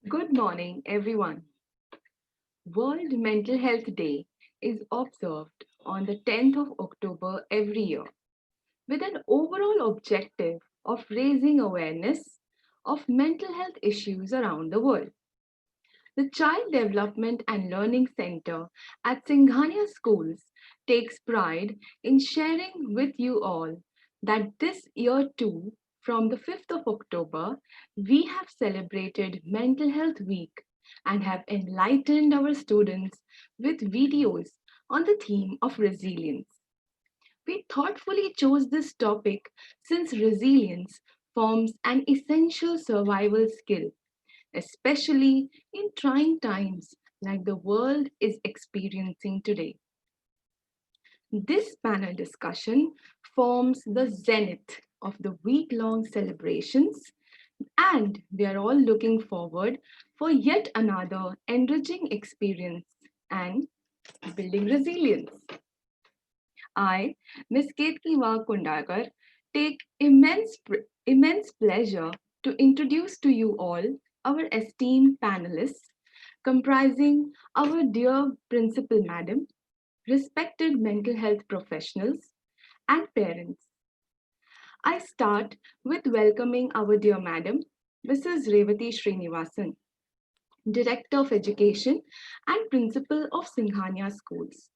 Good morning, everyone. World Mental Health Day is observed on the 10th of October every year with an overall objective of raising awareness of mental health issues around the world. The Child Development and Learning Center at Singhania Schools takes pride in sharing with you all that this year too, from the 5th of October, we have celebrated Mental Health Week and have enlightened our students with videos on the theme of resilience. We thoughtfully chose this topic since resilience forms an essential survival skill, especially in trying times like the world is experiencing today. This panel discussion forms the zenith of the week long celebrations, and we are all looking forward for yet another enriching experience and building resilience. I, Ms. Ketki Kundakar, take immense pleasure to introduce to you all our esteemed panelists, comprising our dear Principal Madam, respected mental health professionals, and parents. I start with welcoming our dear Madam, Mrs. Revati Srinivasan, Director of Education and Principal of Singhania Schools.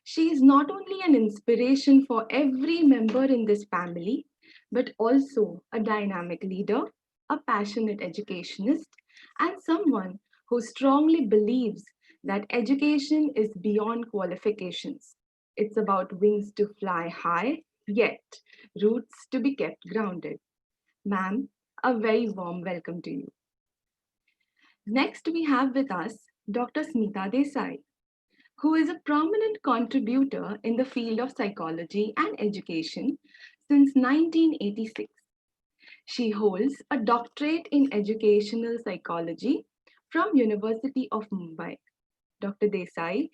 She is not only an inspiration for every member in this family, but also a dynamic leader, a passionate educationist, and someone who strongly believes that education is beyond qualifications. It's about wings to fly high, yet roots to be kept grounded. Ma'am, a very warm welcome to you. Next, we have with us Dr. Smita Desai, who is a prominent contributor in the field of psychology and education since 1986. She holds a doctorate in educational psychology from University of Mumbai. Dr. Desai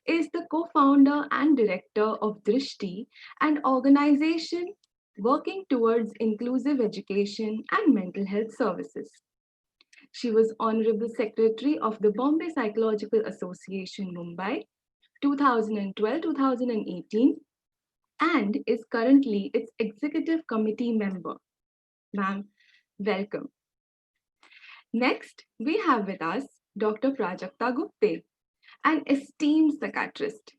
is the co-founder and director of Drishti, an organization working towards inclusive education and mental health services. She was Honorable Secretary of the Bombay Psychological Association, Mumbai, 2012-2018, and is currently its executive committee member. Ma'am, welcome. Next, we have with us Dr. Prajakta Gupte, an esteemed psychiatrist.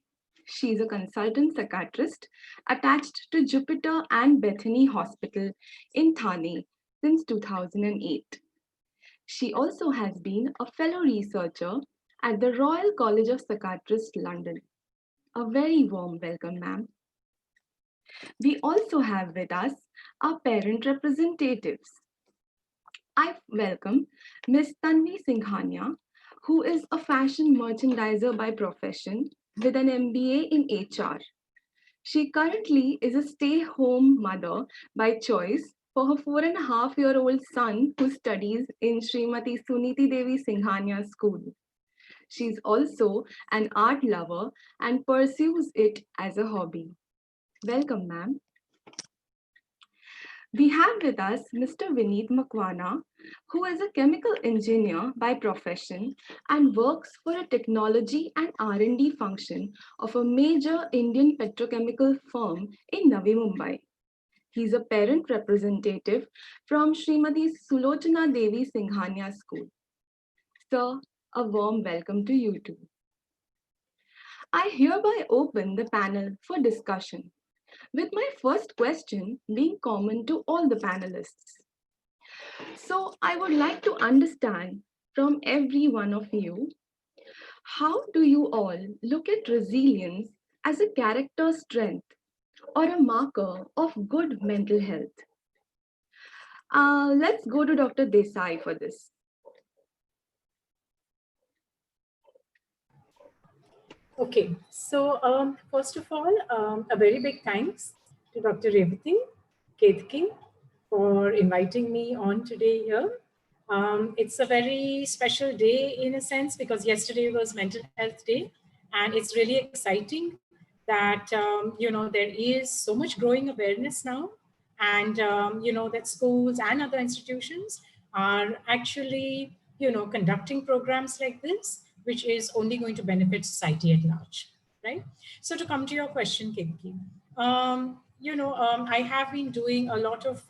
She is a consultant psychiatrist attached to Jupiter and Bethany Hospital in Thane since 2008. She also has been a fellow researcher at the Royal College of Psychiatrists, London. A very warm welcome, ma'am. We also have with us our parent representatives. I welcome Ms. Tanvi Singhania, who is a fashion merchandiser by profession with an MBA in HR. She currently is a stay-home mother by choice for her 4.5-year-old son who studies in Srimati Suniti Devi Singhania School. She's also an art lover and pursues it as a hobby. Welcome, ma'am. We have with us Mr. Vineet Makwana, who is a chemical engineer by profession and works for a technology and R&D function of a major Indian petrochemical firm in Navi Mumbai. He's a parent representative from Srimati Sulochana Devi Singhania School. Sir, a warm welcome to you too. I hereby open the panel for discussion, with my first question being common to all the panelists. So I would like to understand from every one of you, how do you all look at resilience as a character strength or a marker of good mental health? Let's go to Dr. Desai for this. Okay, so first of all, a very big thanks to Dr. Revati Ketki for inviting me on today here. It's a very special day in a sense because yesterday was Mental Health Day, and it's really exciting that there is so much growing awareness now, and that schools and other institutions are actually conducting programs like this, which is only going to benefit society at large, right? So to come to your question, Kinki, I have been doing a lot of,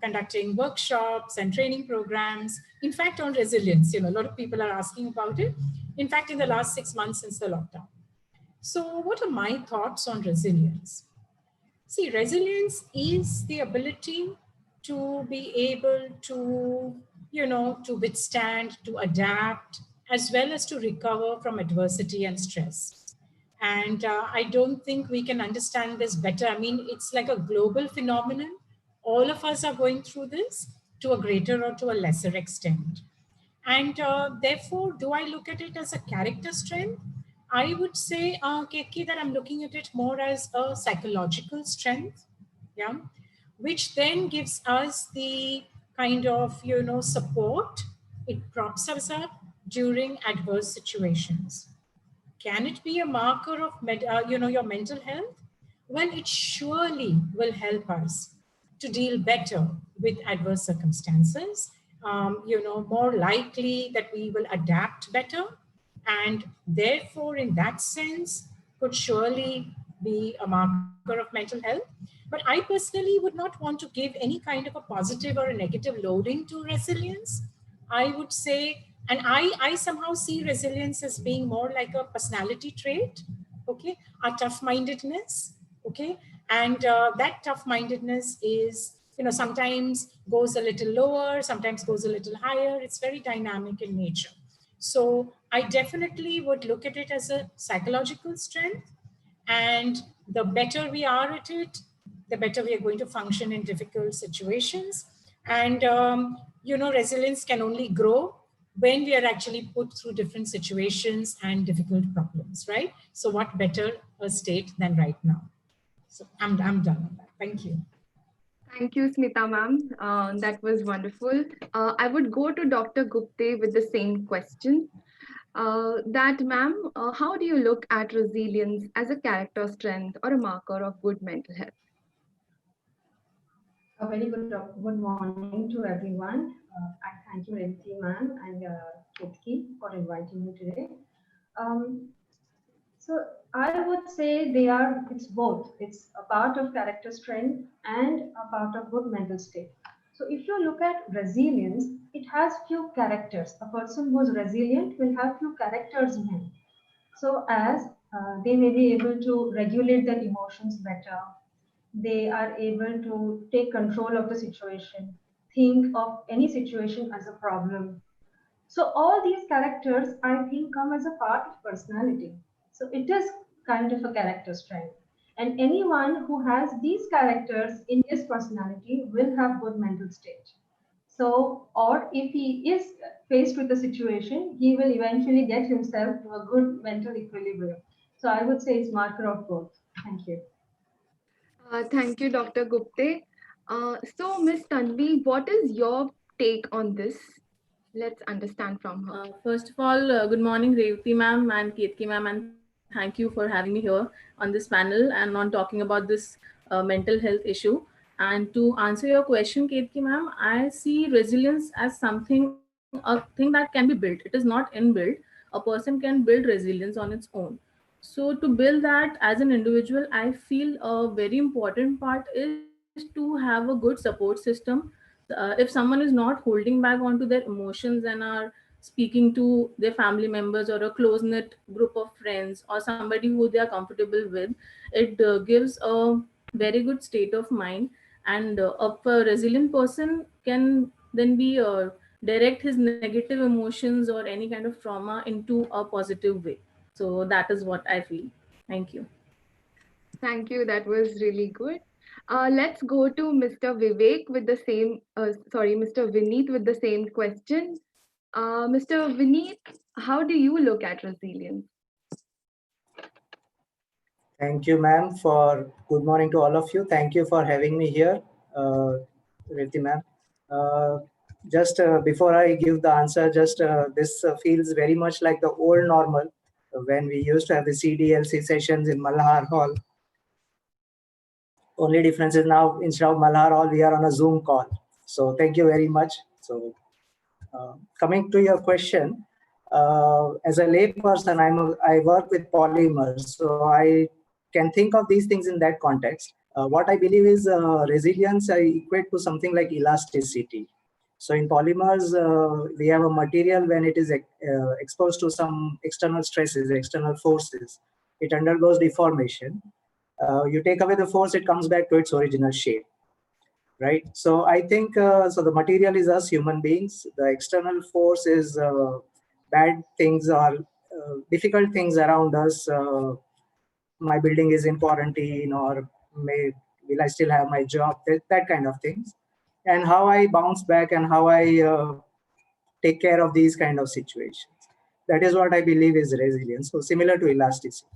conducting workshops and training programs, in fact, on resilience. A lot of people are asking about it. In fact, in the last 6 months since the lockdown. So what are my thoughts on resilience? See, resilience is the ability to be able to, to withstand, to adapt, as well as to recover from adversity and stress. And I don't think we can understand this better. I mean, it's like a global phenomenon. All of us are going through this to a greater or to a lesser extent. And therefore, do I look at it as a character strength? I would say, Keki, that I'm looking at it more as a psychological strength, yeah, which then gives us the kind of, support. It props us up during adverse situations. Can it be a marker of your mental health? Well, it surely will help us to deal better with adverse circumstances. More likely that we will adapt better, and therefore, in that sense, could surely be a marker of mental health. But I personally would not want to give any kind of a positive or a negative loading to resilience. I would say, and I somehow see resilience as being more like a personality trait, okay, a tough mindedness, okay, and that tough mindedness is, sometimes goes a little lower, sometimes goes a little higher. It's very dynamic in nature. So I definitely would look at it as a psychological strength, and the better we are at it, the better we are going to function in difficult situations. And, resilience can only grow when we are actually put through different situations and difficult problems, right? So what better a state than right now? So I'm done on that. Thank you. Thank you, Smita ma'am. That was wonderful. I would go to Dr. Gupte with the same question. That, ma'am, how do you look at resilience as a character strength or a marker of good mental health? A very good morning to everyone. I thank you, Revati ma'am and Ketki, for inviting me today. Um, so I would say it's both. It's a part of character strength and a part of good mental state. So if you look at resilience, it has few characters. A person who's resilient will have few characters in him. So as they may be able to regulate their emotions better, they are able to take control of the situation, think of any situation as a problem. So all these characters, I think, come as a part of personality. So it is kind of a character strength. And anyone who has these characters in his personality will have good mental state. So, or if he is faced with a situation, he will eventually get himself to a good mental equilibrium. So I would say it's marker of both. Thank you. Thank you, Dr. Gupte. So, Miss Tanvi, what is your take on this? Let's understand from her. First of all, good morning, Revati ma'am and Ketki ma'am, and thank you for having me here on this panel and on talking about this mental health issue. And to answer your question, Ketki ma'am, I see resilience as a thing that can be built. It is not inbuilt. A person can build resilience on its own. So to build that as an individual, I feel a very important part is to have a good support system. If someone is not holding back onto their emotions and are speaking to their family members or a close knit group of friends or somebody who they are comfortable with, it gives a very good state of mind. And a resilient person can then be direct his negative emotions or any kind of trauma into a positive way. So that is what I feel. Thank you. Thank you. That was really good. Let's go to Mr. Vivek with the same, Mr. Vineet with the same question. Mr. Vineet, how do you look at resilience? Thank you, ma'am, for good morning to all of you. Thank you for having me here, uh, Revati ma'am. Uh, just before I give the answer, just this feels very much like the old normal when we used to have the CDLC sessions in Malhar Hall. Only difference is now instead of Malhar Hall, we are on a Zoom call. So thank you very much. So Coming to your question, as a layperson, I work with polymers, so I can think of these things in that context. What I believe is resilience I equate to something like elasticity. So in polymers, we have a material when it is exposed to some external stresses, external forces, it undergoes deformation. You take away the force, it comes back to its original shape, right? So I think so. The material is us human beings. The external force is bad things or difficult things around us. My building is in quarantine, or will I still have my job? That kind of things, and how I bounce back and how I take care of these kind of situations. That is what I believe is resilience. So similar to elasticity.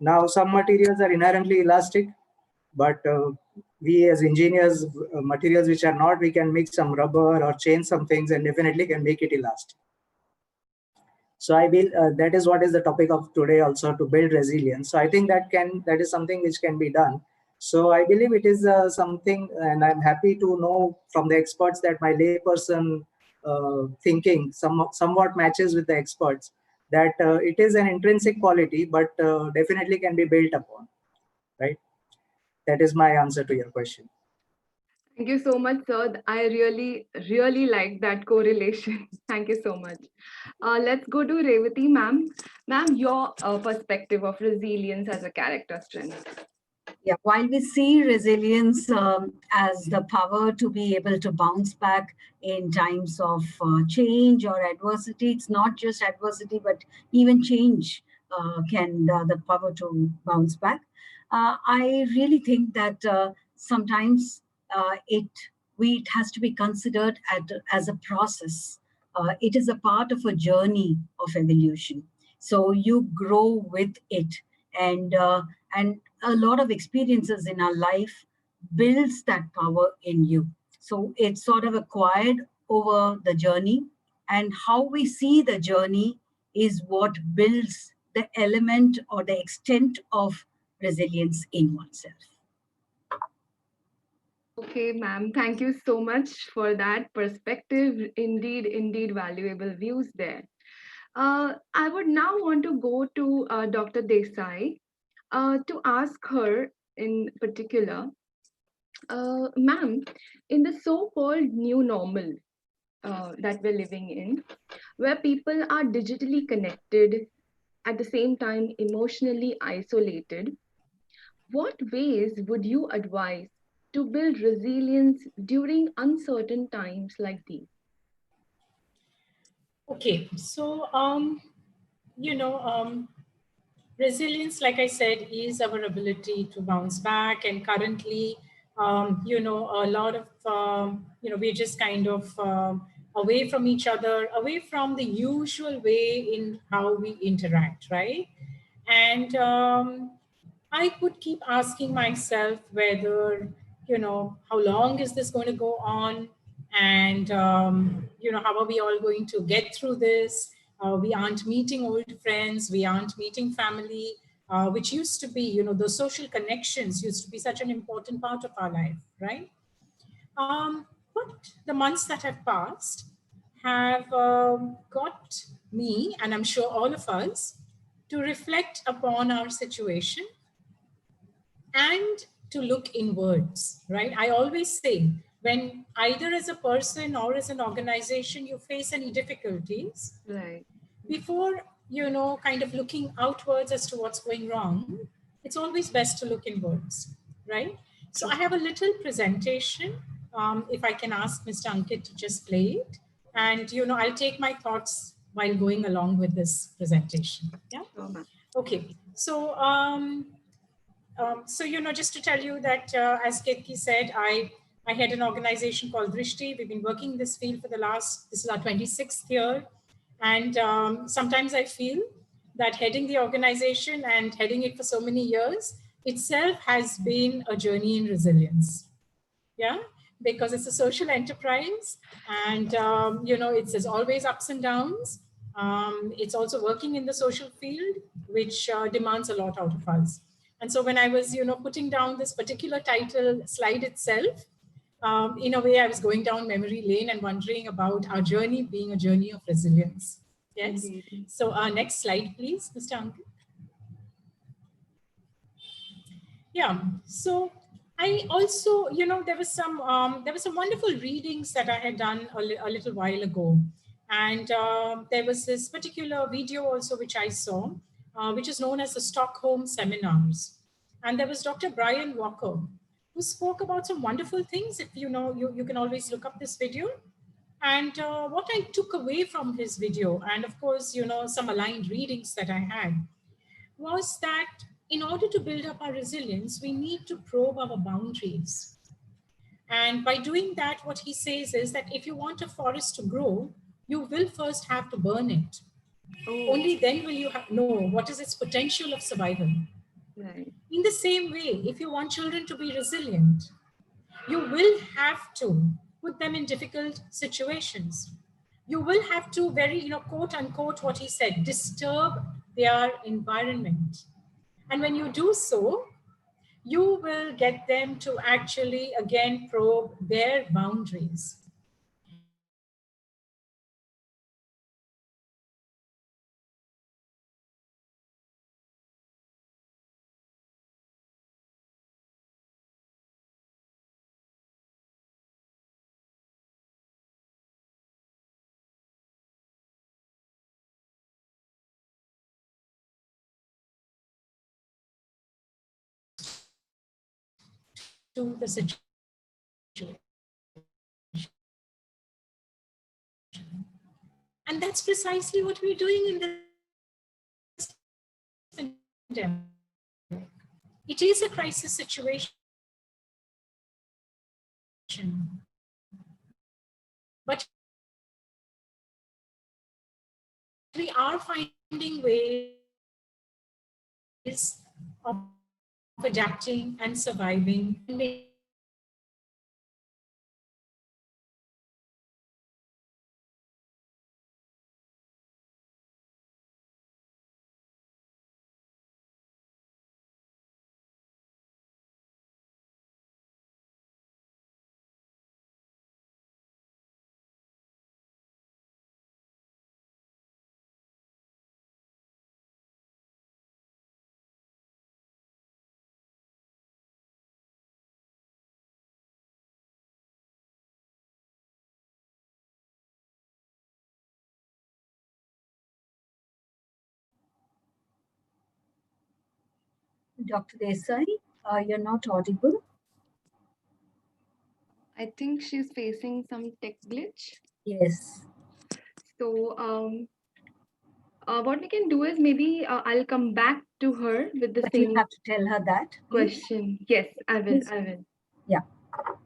Now, some materials are inherently elastic, but we as engineers, materials which are not, we can mix some rubber or change some things and definitely can make it elastic. So I will, that is what is the topic of today also, to build resilience. So I think that is something which can be done. So I believe it is something, and I'm happy to know from the experts that my layperson thinking somewhat matches with the experts, that it is an intrinsic quality, but definitely can be built upon, right? That is my answer to your question. Thank you so much, sir. I really, really like that correlation. Thank you so much. Let's go to Revati, ma'am. Ma'am, your perspective of resilience as a character strength. Yeah, while we see resilience as the power to be able to bounce back in times of change or adversity, it's not just adversity, but even change can the power to bounce back. I really think that sometimes it has to be considered as a process. It is a part of a journey of evolution. So you grow with it, and and a lot of experiences in our life builds that power in you. So it's sort of acquired over the journey, and how we see the journey is what builds the element or the extent of resilience in oneself. Okay, ma'am. Thank you so much for that perspective. Indeed, indeed, valuable views there. I would now want to go to Dr. Desai to ask her in particular, ma'am, in the so-called new normal that we're living in, where people are digitally connected, at the same time emotionally isolated, what ways would you advise to build resilience during uncertain times like these? Okay, so you know, resilience, like I said, is our ability to bounce back. And currently, a lot of we're just kind of away from each other, away from the usual way in how we interact, right? And I could keep asking myself whether, how long is this going to go on? And, how are we all going to get through this? We aren't meeting old friends, we aren't meeting family, which used to be, the social connections used to be such an important part of our life, right? But the months that have passed have got me, and I'm sure all of us, to reflect upon our situation and to look inwards, right? I always say, when either as a person or as an organization you face any difficulties, Right. before kind of looking outwards as to what's going wrong, it's always best to look inwards, right? So I have a little presentation. If I can ask Mr. Ankit to just play it, and I'll take my thoughts while going along with this presentation. Yeah. Sure, ma'am. Okay. So just to tell you that, as Ketki said, I had an organization called Drishti. We've been working in this field for this is our 26th year. And sometimes I feel that heading the organization and heading it for so many years itself has been a journey in resilience. Yeah, because it's a social enterprise, and there's always ups and downs. It's also working in the social field, which demands a lot out of us. And so when I was putting down this particular title slide itself, In a way, I was going down memory lane and wondering about our journey being a journey of resilience. Yes. Indeed. So, next slide, please, Mr. Ankit. Yeah. So I also, there was some wonderful readings that I had done a little while ago, and there was this particular video also which I saw, which is known as the Stockholm Seminars, and there was Dr. Brian Walker who spoke about some wonderful things. If you know, you can always look up this video. And what I took away from his video, and of course, some aligned readings that I had, was that in order to build up our resilience, we need to probe our boundaries. And by doing that, what he says is that if you want a forest to grow, you will first have to burn it. Oh, Only then will you know what is its potential of survival. right. In the same way, if you want children to be resilient, you will have to put them in difficult situations. You will have to very, quote unquote, what he said, disturb their environment. And when you do so, you will get them to actually again probe their boundaries. And when you do so, you will actually to the situation. And that's precisely what we're doing in this pandemic. It is a crisis situation, but we are finding ways of adapting and surviving and Dr. Desai, you're not audible. I think she's facing some tech glitch. Yes. So, what we can do is maybe I'll come back to her with the But you same have to tell her that, please. question. Yes, I will. Please. I will. Yeah.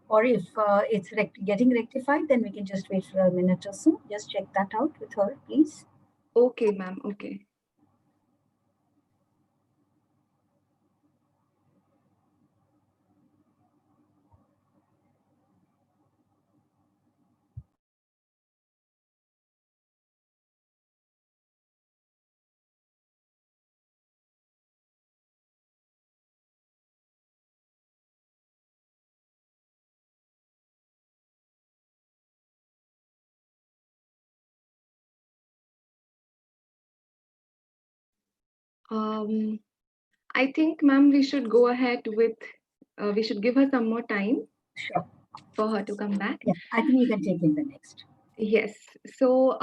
Or if it's getting rectified, then we can just wait for a minute or so. Just check that out with her, please. Okay, ma'am. Okay. Um, I think, ma'am, we should go ahead with. We should give her some more time Sure. for her to come back. Yeah, I think you can take in the next. Yes. So,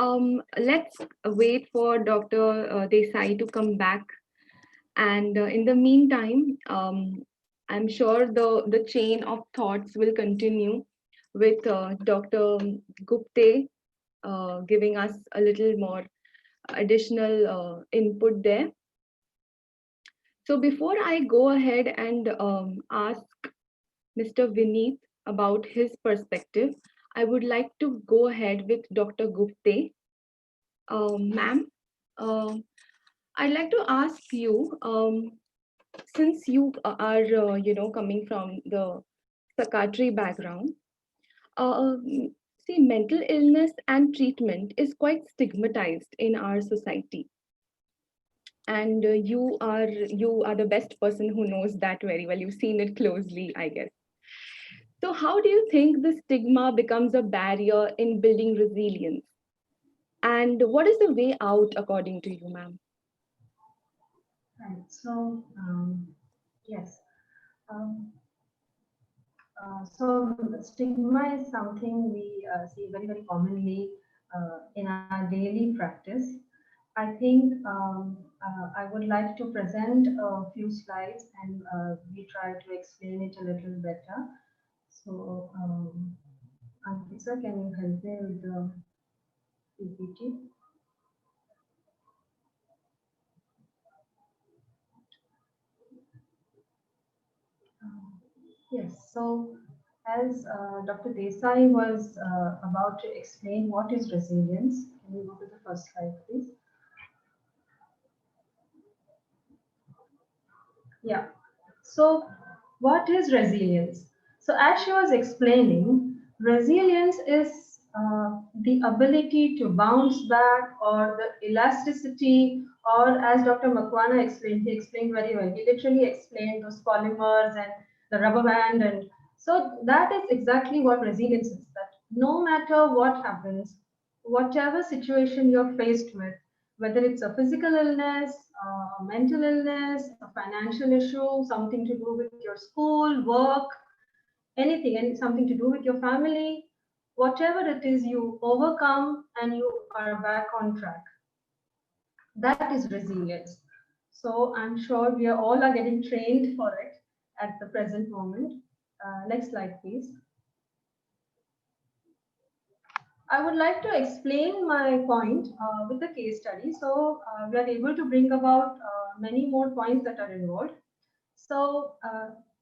let's wait for Dr. Desai to come back. And in the meantime, I'm sure the chain of thoughts will continue with Dr. Gupte giving us a little more additional input there. So before I go ahead and ask Mr. Vineet about his perspective, I would like to go ahead with Dr. Gupte. Ma'am, um I'd like to ask you, since you are, coming from the psychiatry background, see, mental illness and treatment is quite stigmatized in our society. And you are the best person who knows that very well. You've seen it closely, I guess. So, how do you think the stigma becomes a barrier in building resilience? And what is the way out, according to you, ma'am? Right. So, yes. Um, so stigma is something we see very, very commonly in our daily practice. I think I would like to present a few slides and we try to explain it a little better. So, Ankita, can you help me with the PPT? Yes, so as Dr. Desai was about to explain what is resilience, can you go to the first slide, please? Yeah. So, what is resilience? So, as she was explaining, resilience is the ability to bounce back or the elasticity, or as Dr. Makwana explained, he explained very well. He literally explained those polymers and the rubber band. And so, that is exactly what resilience is, that no matter what happens, whatever situation you're faced with, whether it's a physical illness, a mental illness, a financial issue, something to do with your school, work, anything, and something to do with your family, whatever it is, you overcome and you are back on track. That is resilience. So I'm sure we are all are getting trained for it at the present moment. Next slide, please. I would like to explain my point with the case study. So we are able to bring about many more points that are involved. So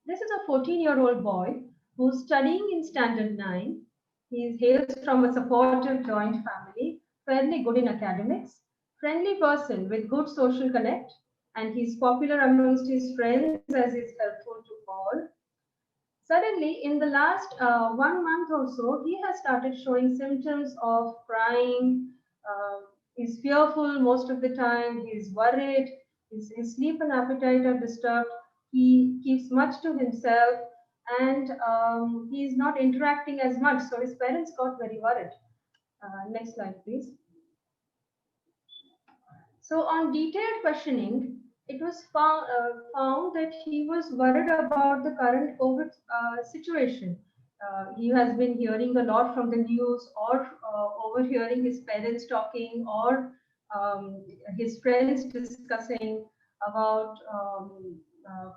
this is a 14-year-old boy who's studying in Standard 9. He hails from a supportive joint family, fairly good in academics, friendly person with good social connect, and he's popular amongst his friends as he's helpful to all. Suddenly, in the last 1 month or so, he has started showing symptoms of crying. He's fearful most of the time. He's worried. His sleep and appetite are disturbed. He keeps much to himself, and he's not interacting as much. So his parents got very worried. Next slide, please. So on detailed questioning, it was found that he was worried about the current COVID situation. He has been hearing a lot from the news or overhearing his parents talking or his friends discussing about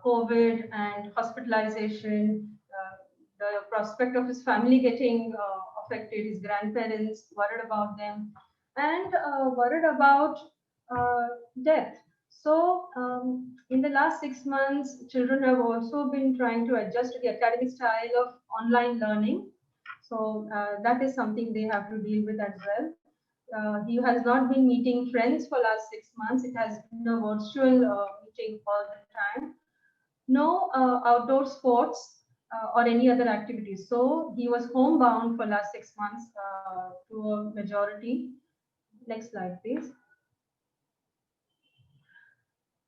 COVID and hospitalization, the prospect of his family getting affected, his grandparents worried about them, and worried about uh, death. So, in the last 6 months, children have also been trying to adjust to the academic style of online learning. So, that is something they have to deal with as well. He has not been meeting friends for last 6 months. It has been a virtual meeting all the time. No outdoor sports or any other activities. So he was homebound for last 6 months to a majority. Next slide, please.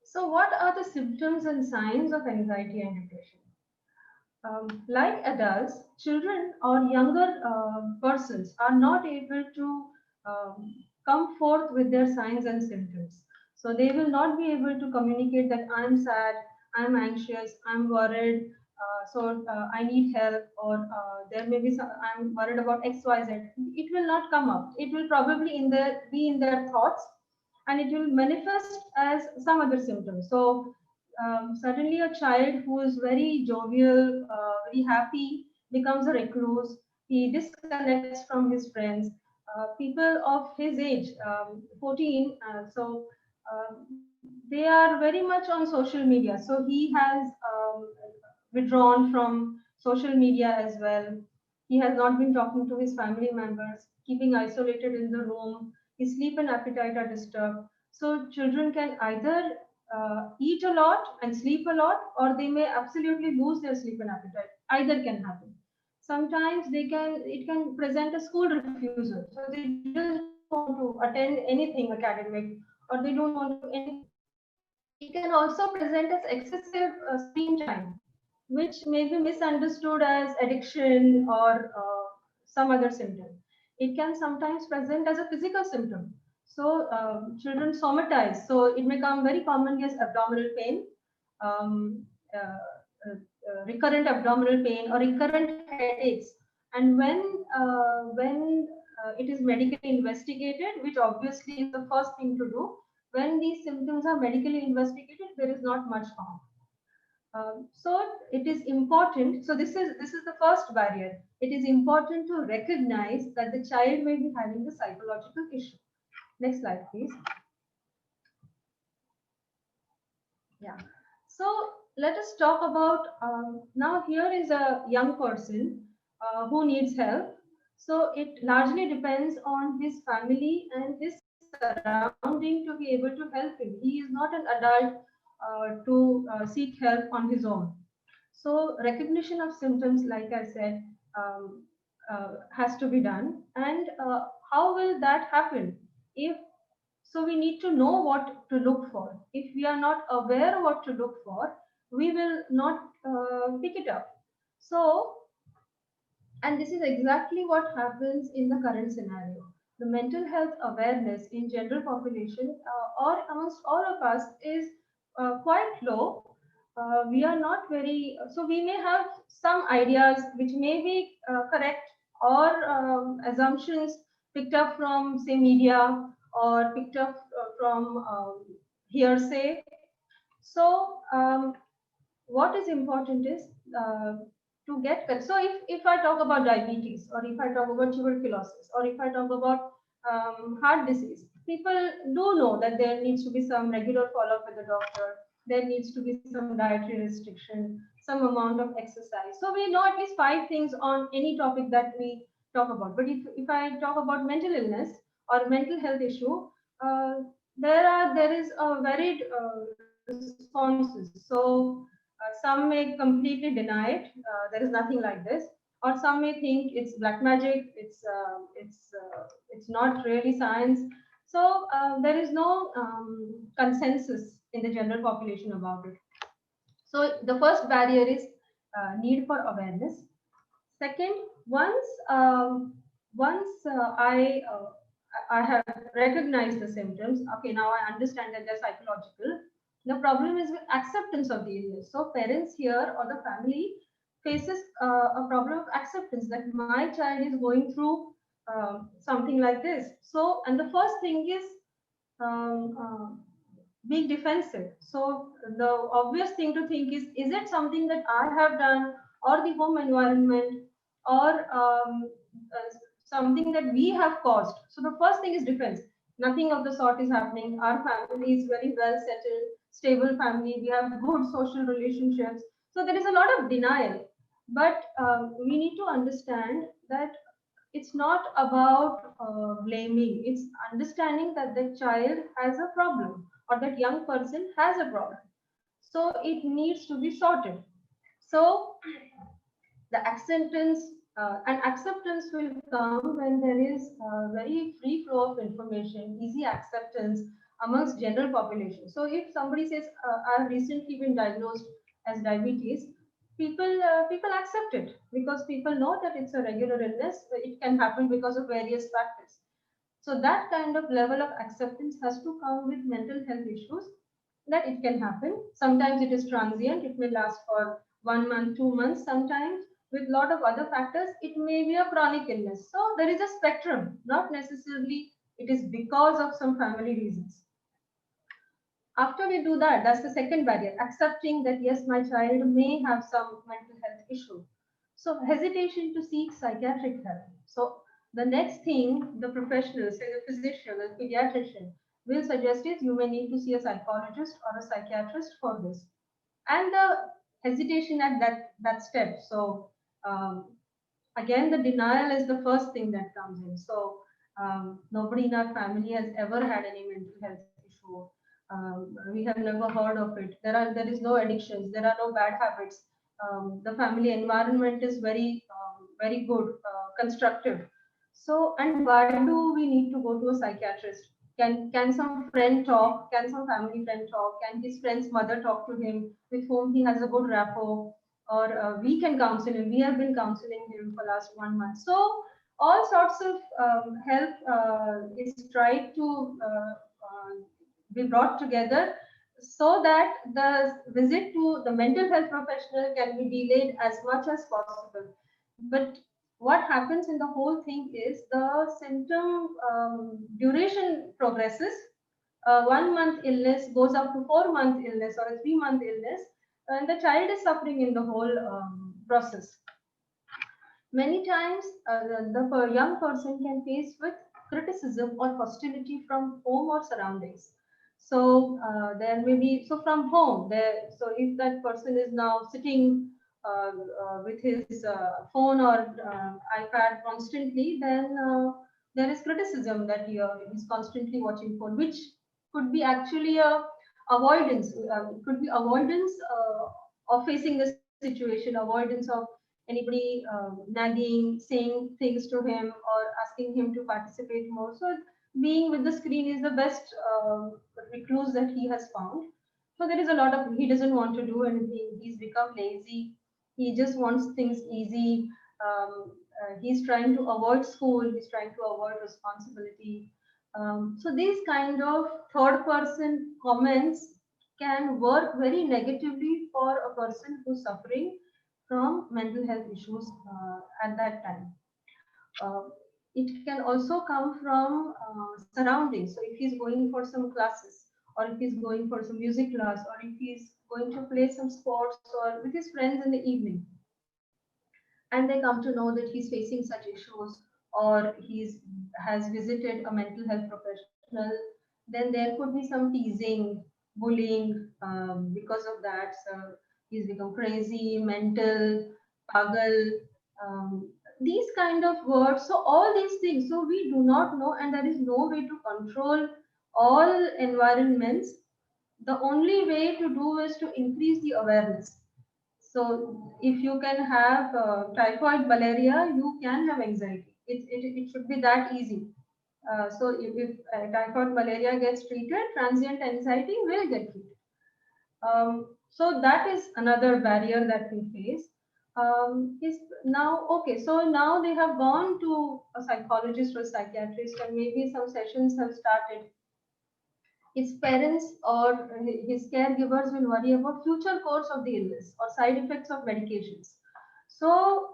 So, what are the symptoms and signs of anxiety and depression? Like adults, children or younger persons are not able to come forth with their signs and symptoms. So, they will not be able to communicate that I'm sad, I'm anxious, I'm worried, I need help, or there may be some, I'm worried about XYZ. It will not come up. It will probably be in their thoughts, and it will manifest as some other symptoms. So suddenly a child who is very jovial, very happy, becomes a recluse. He disconnects from his friends. People of his age, 14, they are very much on social media. So he has withdrawn from social media as well. He has not been talking to his family members, keeping isolated in the room. His sleep and appetite are disturbed. So children can either eat a lot and sleep a lot, or they may absolutely lose their sleep and appetite. Either can happen. Sometimes it can present a school refusal. So they just don't want to attend anything academic, or they don't want to do anything. It can also present as excessive screen time. which may be misunderstood as addiction or some other symptom. It can sometimes present as a physical symptom. So children somatize. So it may come very commonly as abdominal pain, um, recurrent abdominal pain or recurrent headaches. And when it is medically investigated, which obviously is the first thing to do, when these symptoms are medically investigated, there is not much harm. So it is important. So this is the first barrier. It is important to recognize that the child may be having the psychological issue. Next slide, please. Yeah. So let us talk about now. Here is a young person who needs help. So it largely depends on his family and his surrounding to be able to help him. He is not an adult to seek help on his own. So recognition of symptoms, like I said, has to be done. And how will that happen? If so, we need to know what to look for. If we are not aware what to look for, we will not pick it up. So, and this is exactly what happens in the current scenario. The mental health awareness in general population or amongst all of us is quite low. We are not very, so we may have some ideas which may be correct or assumptions picked up from, say, media or picked up from hearsay. So, what is important is to get so if I talk about diabetes or if I talk about tuberculosis or if I talk about heart disease, people do know that there needs to be some regular follow-up with the doctor, there needs to be some dietary restriction, some amount of exercise. So we know at least 5 things on any topic that we talk about. But if I talk about mental illness or mental health issue, uh, there is a varied responses. So some may completely deny it. There is nothing like this, or some may think it's black magic. It's not really science. So there is no consensus in the general population about it. So the first barrier is need for awareness. Second, once I have recognized the symptoms, okay, now I understand that they're psychological. The problem is with acceptance of the illness. So parents here or the family faces a problem of acceptance that my child is going through something like this. So, and the first thing is um, uh, being defensive. So the obvious thing to think is it something that I have done or the home environment or something that we have caused? So the first thing is defense. Nothing of the sort is happening. Our family is very well settled, stable family. We have good social relationships. So there is a lot of denial. But we need to understand that it's not about blaming. It's understanding that the child has a problem or that young person has a problem. So it needs to be sorted. So the acceptance will come when there is very free flow of information, easy acceptance amongst general population. So if somebody says, I've recently been diagnosed as diabetes, people accept it because people know that it's a regular illness. It can happen because of various factors. So that kind of level of acceptance has to come with mental health issues, that it can happen. Sometimes it is transient, it may last for 1 month, 2 months. Sometimes with a lot of other factors, it may be a chronic illness. So there is a spectrum, not necessarily it is because of some family reasons. After we do that, that's the second barrier, accepting that yes, my child may have some mental health issue. So hesitation to seek psychiatric help. So the next thing the professional, say the physician, the pediatrician, will suggest is you may need to see a psychologist or a psychiatrist for this. And the hesitation at that step. So again, the denial is the first thing that comes in. So nobody in our family has ever had any mental health issue. We have never heard of it. There is no addictions. There are no bad habits. The family environment is very good, constructive. So, and why do we need to go to a psychiatrist? Can some friend talk? Can some family friend talk? Can his friend's mother talk to him, with whom he has a good rapport? or we can counsel him. We have been counseling him for last 1 month. So all sorts of help is tried to be brought together so that the visit to the mental health professional can be delayed as much as possible. But what happens in the whole thing is the symptom duration progresses. 1 month illness goes up to 4 month illness or a 3 month illness, and the child is suffering in the whole process. Many times, the young person can face with criticism or hostility from home or surroundings. So there may be, so from home there. So if that person is now sitting with his phone or iPad constantly, then there is criticism that he's constantly watching phone, which could be actually a avoidance. Could be avoidance of facing the situation, avoidance of anybody nagging, saying things to him, or asking him to participate more. So being with the screen is the best recluse that he has found. So there is a lot of, he doesn't want to do anything. He's become lazy. He just wants things easy. He's trying to avoid school. He's trying to avoid responsibility. So these kind of third person comments can work very negatively for a person who's suffering from mental health issues at that time. Uh, it can also come from surroundings. So if he's going for some classes, or if he's going for some music class, or if he's going to play some sports or with his friends in the evening, and they come to know that he's facing such issues, or he's has visited a mental health professional, then there could be some teasing, bullying because of that. So he's become crazy, mental, pagal, these kind of words. So all these things, so we do not know, and there is no way to control all environments. The only way to do is to increase the awareness. So if you can have typhoid malaria, you can have anxiety. It should be that easy. So if typhoid malaria gets treated, transient anxiety will get treated. So that is another barrier that we face. Is now okay. So now they have gone to a psychologist or a psychiatrist, and maybe some sessions have started. His parents or his caregivers will worry about future course of the illness or side effects of medications. So,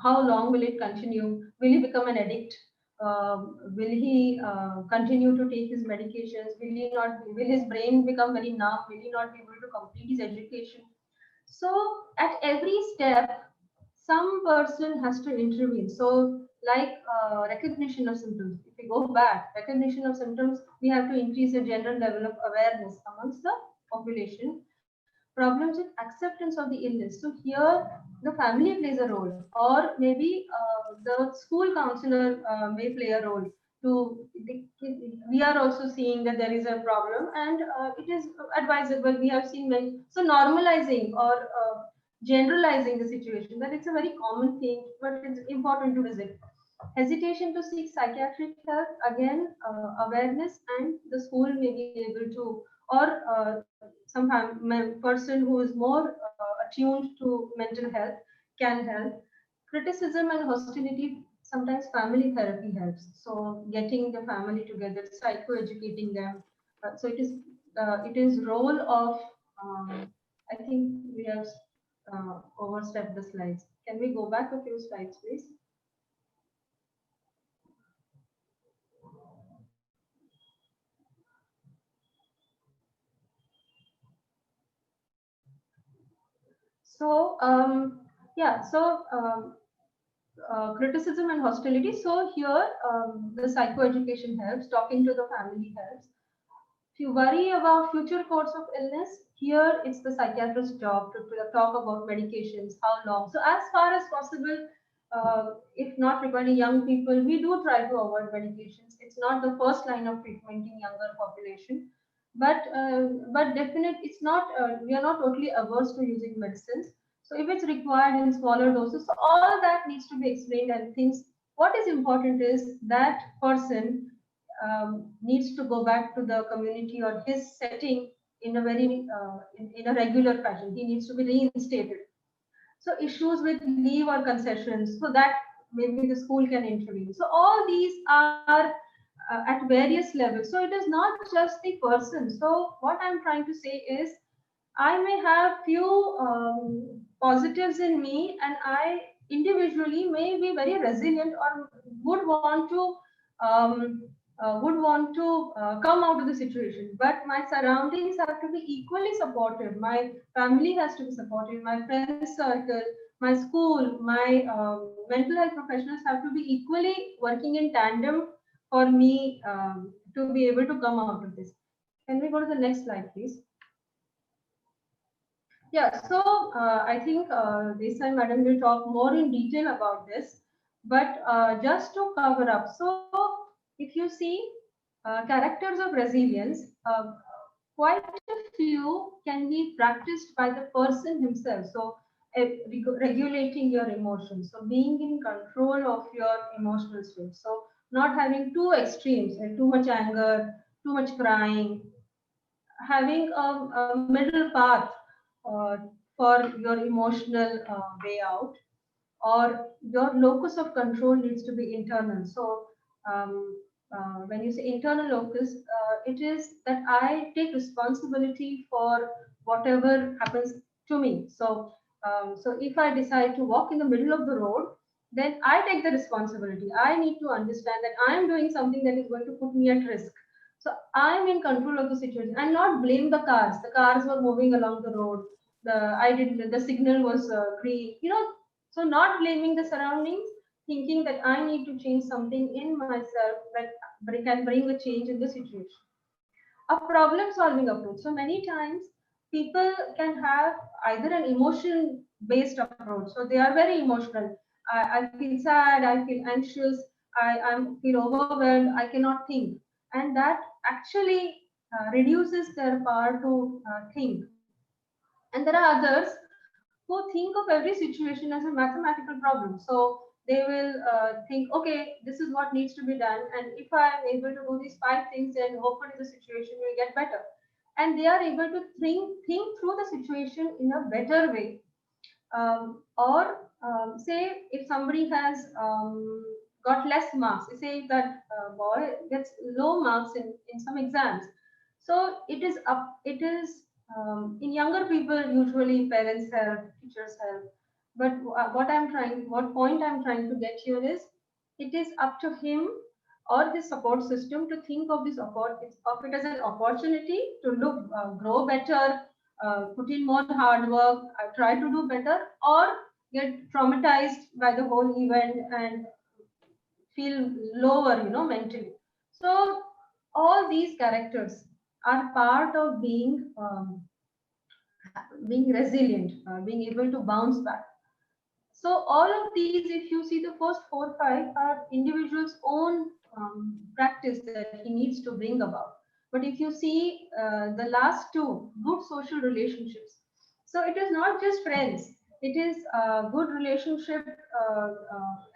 how long will it continue? Will he become an addict? Will he continue to take his medications? Will he not? Will his brain become very numb? Will he not be able to complete his education? So, at every step, some person has to intervene. So, like recognition of symptoms, if we go back, recognition of symptoms, we have to increase the general level of awareness amongst the population. Problems with acceptance of the illness. So here, the family plays a role, or maybe the school counselor may play a role. We are also seeing that there is a problem, and it is advisable. We have seen many. So normalizing or generalizing the situation, that it's a very common thing, but it's important to visit. Hesitation to seek psychiatric help, again, awareness, and the school may be able to, or some person who is more attuned to mental health can help. Criticism and hostility, sometimes family therapy helps. So getting the family together, psychoeducating them. So it is role of, I think we have overstepped the slides. Can we go back a few slides, please? So yeah, so criticism and hostility. So here the psychoeducation helps, talking to the family helps. If you worry about future course of illness, here it's the psychiatrist's job to talk about medications, how long. So as far as possible, if not requiring young people, we do try to avoid medications. It's not the first line of treatment in younger population, but definitely it's not. We are not totally averse to using medicines. So if it's required in smaller doses, so all that needs to be explained and things. What is important is that person needs to go back to the community or his setting in a very in a regular fashion. He needs to be reinstated. So issues with leave or concessions, so that maybe the school can intervene. So all these are at various levels. So it is not just the person. So what I'm trying to say is, I may have few positives in me, and I individually may be very resilient or would want to come out of the situation. But my surroundings have to be equally supportive. My family has to be supportive. My friends circle, my school, my mental health professionals have to be equally working in tandem for me to be able to come out of this. Can we go to the next slide, please? Yeah, so I think this time Madam will talk more in detail about this, but just to cover up. So if you see characters of resilience, quite a few can be practiced by the person himself. So regulating your emotions, so being in control of your emotional state. So not having two extremes, too much anger, too much crying, having a middle path uh, for your emotional way out, or your locus of control needs to be internal. So when you say internal locus, it is that I take responsibility for whatever happens to me. So so if I decide to walk in the middle of the road, then I take the responsibility. I need to understand that I am doing something that is going to put me at risk. So I'm in control of the situation and not blame the cars. The cars were moving along the road. The signal was green. So not blaming the surroundings, thinking that I need to change something in myself that can bring a change in the situation. A problem solving approach. So many times people can have either an emotion based approach. So they are very emotional. I feel sad, I feel anxious, I feel overwhelmed, I cannot think. And that actually reduces their power to think. And there are others who think of every situation as a mathematical problem. So they will think, okay, this is what needs to be done. And if I am able to do these 5 things, then hopefully the situation will get better. And they are able to think through the situation in a better way. Or say if somebody has got less marks, say that boy gets low marks in some exams. So it is in younger people, usually parents help, teachers help. But what point I'm trying to get here is, it is up to him or his support system to think of of it as an opportunity to grow better, put in more hard work, try to do better, or get traumatized by the whole event and feel lower, mentally. So all these characters are part of being resilient, being able to bounce back. So all of these, if you see the first 4, 5, are individual's own practice that he needs to bring about. But if you see the last two, good social relationships. So it is not just friends. It is good relationship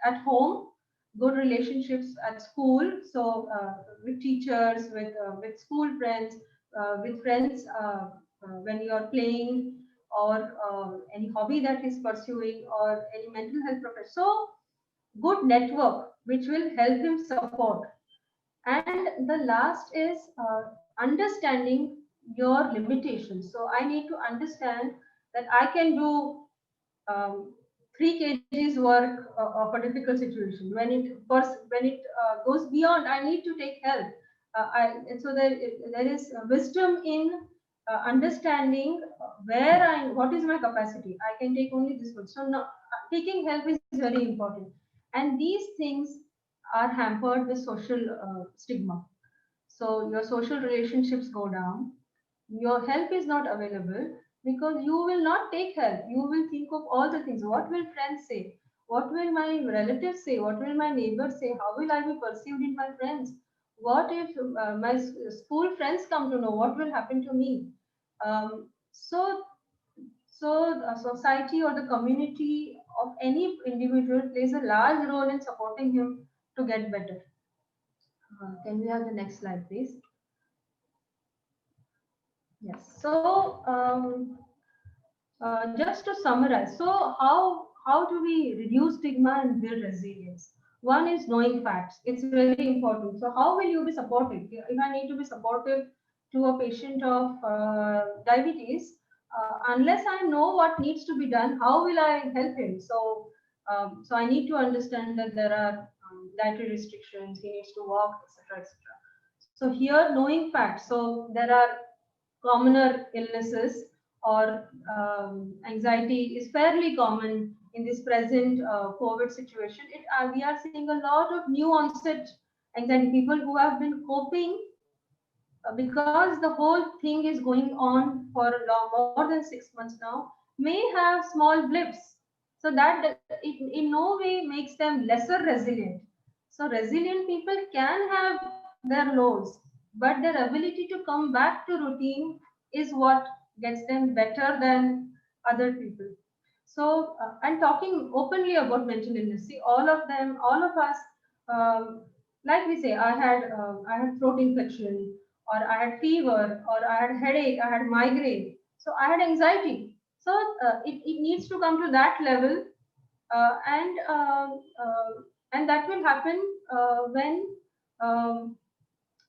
at home, good relationships at school. So with teachers, with school friends, with friends when you are playing, or any hobby that he's pursuing, or any mental health profession. So good network which will help him support. And the last is understanding your limitations. So I need to understand that I can do um, 3 kgs work of a difficult situation. When it goes beyond, I need to take help. And so there is wisdom in understanding what is my capacity. I can take only this one. So now, taking help is very important. And these things are hampered with social stigma. So your social relationships go down, your help is not available, because you will not take help. You will think of all the things. What will friends say? What will my relatives say? What will my neighbors say? How will I be perceived in my friends? What if my school friends come to know? What will happen to me? So the society or the community of any individual plays a large role in supporting him to get better. Can we have the next slide, please? Yes. So just to summarize, so how do we reduce stigma and build resilience? One is knowing facts. It's very important. So how will you be supportive? If I need to be supportive to a patient of diabetes, unless I know what needs to be done, how will I help him? So so I need to understand that there are dietary restrictions. He needs to walk, etc., etc. So here, knowing facts. So there are commoner illnesses or anxiety is fairly common in this present COVID situation. We are seeing a lot of new onset anxiety, people who have been coping because the whole thing is going on for more than 6 months now, may have small blips. So that it in no way makes them lesser resilient. So resilient people can have their lows, but their ability to come back to routine is what gets them better than other people. So, and talking openly about mental illness, see, all of them, all of us, like we say, I had throat infection, or I had fever, or I had headache, I had migraine, so I had anxiety. So it needs to come to that level, uh, and uh, uh, and that will happen um,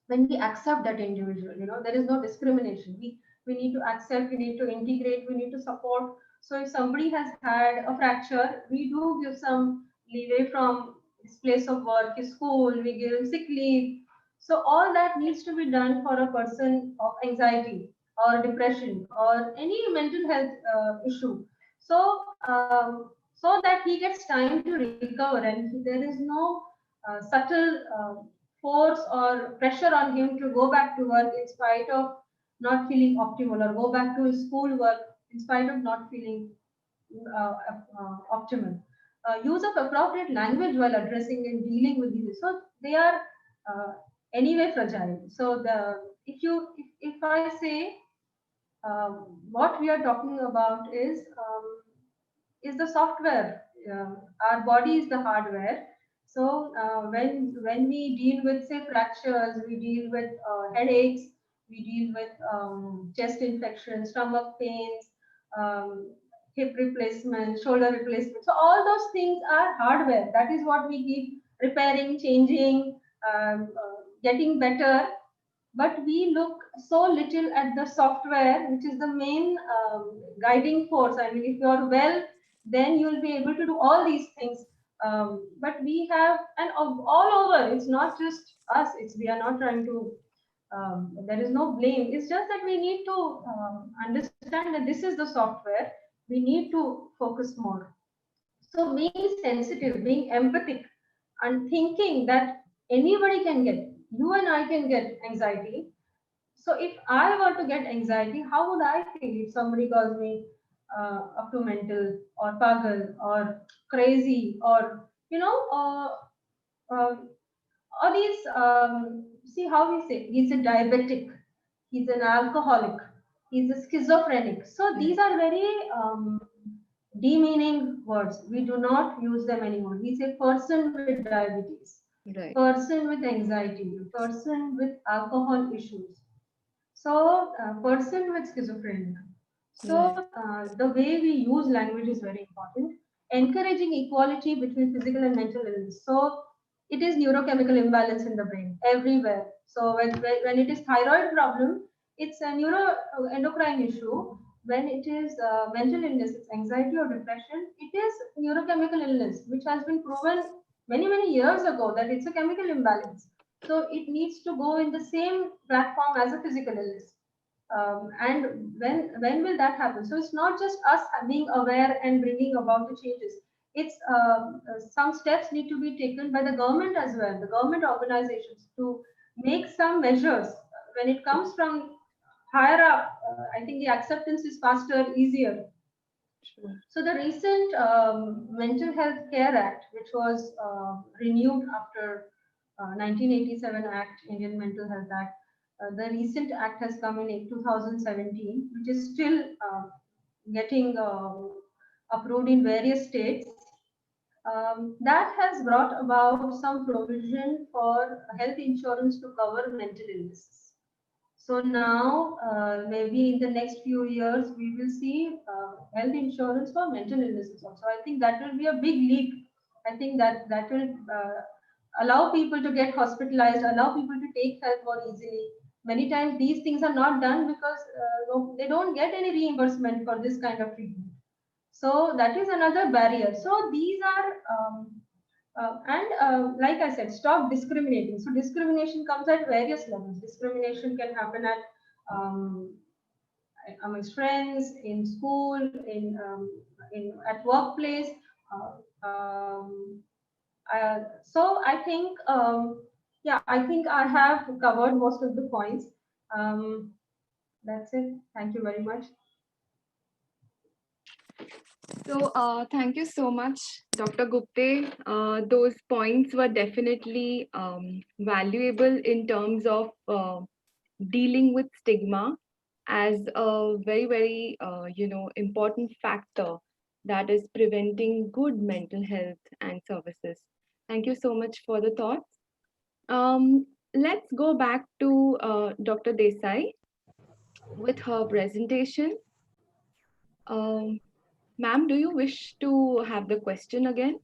when we accept that individual. You know, there is no discrimination. We need to accept, we need to integrate, we need to support. So if somebody has had a fracture, we do give some leeway from his place of work, his school, we give him sick leave. So all that needs to be done for a person of anxiety or depression or any mental health issue. So so that he gets time to recover, and there is no subtle force or pressure on him to go back to work in spite of not feeling optimal, or go back to his school work in spite of not feeling optimal. Use of appropriate language while addressing and dealing with these. So they are uh, anyway fragile. So the if I say what we are talking about is the software. Our body is the hardware. So when we deal with, say, fractures, we deal with headaches, we deal with chest infections, stomach pains, um, hip replacement, shoulder replacement. So all those things are hardware. That is what we keep repairing, changing, getting better, but we look so little at the software, which is the main guiding force. I mean, if you're well, then you'll be able to do all these things. But we have, and all over, it's not just us. It's we are not trying to. There is no blame. It's just that we need to understand that this is the software. We need to focus more. So being sensitive, being empathic, and thinking that anybody can get, you and I can get anxiety. So if I were to get anxiety, how would I feel if somebody calls me up to mental or pagal or crazy, or or these see how we say he's a diabetic, he's an alcoholic, he's a schizophrenic. So these are very demeaning words. We do not use them anymore. We say person with diabetes, Right. person with anxiety, person with alcohol issues, so person with schizophrenia. Right. So the way we use language is very important. Encouraging equality between physical and mental illness. So it is neurochemical imbalance in the brain everywhere. So when it is thyroid problem, it's a neuroendocrine issue. When it is mental illness, it's anxiety or depression, it is neurochemical illness, which has been proven many years ago that it's a chemical imbalance. So it needs to go in the same platform as a physical illness. And when will that happen? So it's not just us being aware and bringing about the changes. It's some steps need to be taken by the government as well, the government organizations, to make some measures. When it comes from higher up, I think the acceptance is faster, easier. True. So the recent Mental Health Care Act, which was renewed after 1987 Act, Indian Mental Health Act, the recent act has come in 2017, which is still getting approved in various states. That has brought about some provision for health insurance to cover mental illnesses. So now, maybe in the next few years, we will see health insurance for mental illnesses also. I think that will be a big leap. I think that will allow people to get hospitalized, allow people to take help more easily. Many times these things are not done because they don't get any reimbursement for this kind of treatment. So that is another barrier. So these are like I said, stop discriminating. So discrimination comes at various levels. Discrimination can happen at amongst friends, in school, in at workplace. So I think yeah, I think I have covered most of the points. Um, that's it. Thank you very much. So, thank you so much, Dr. Gupte. Those points were definitely valuable in terms of dealing with stigma as a very, very, important factor that is preventing good mental health and services. Thank you so much for the thoughts. Let's go back to Dr. Desai with her presentation. Um, Ma'am, do you wish to have the question again?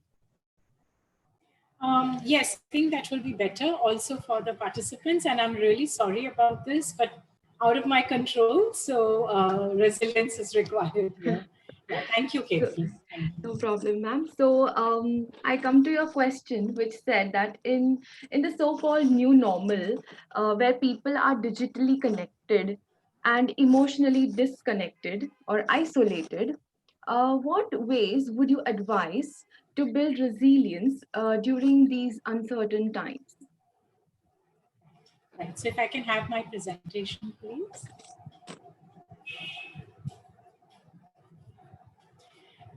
Yes, I think that will be better also for the participants. And I'm really sorry about this, but out of my control. So resilience is required here. Yeah, thank you, So, Katie. Thank you. no problem, ma'am. So, I come to your question, which said that in the so-called new normal, where people are digitally connected and emotionally disconnected or isolated, what ways would you advise to build resilience during these uncertain times? Right. So if I can have my presentation, please.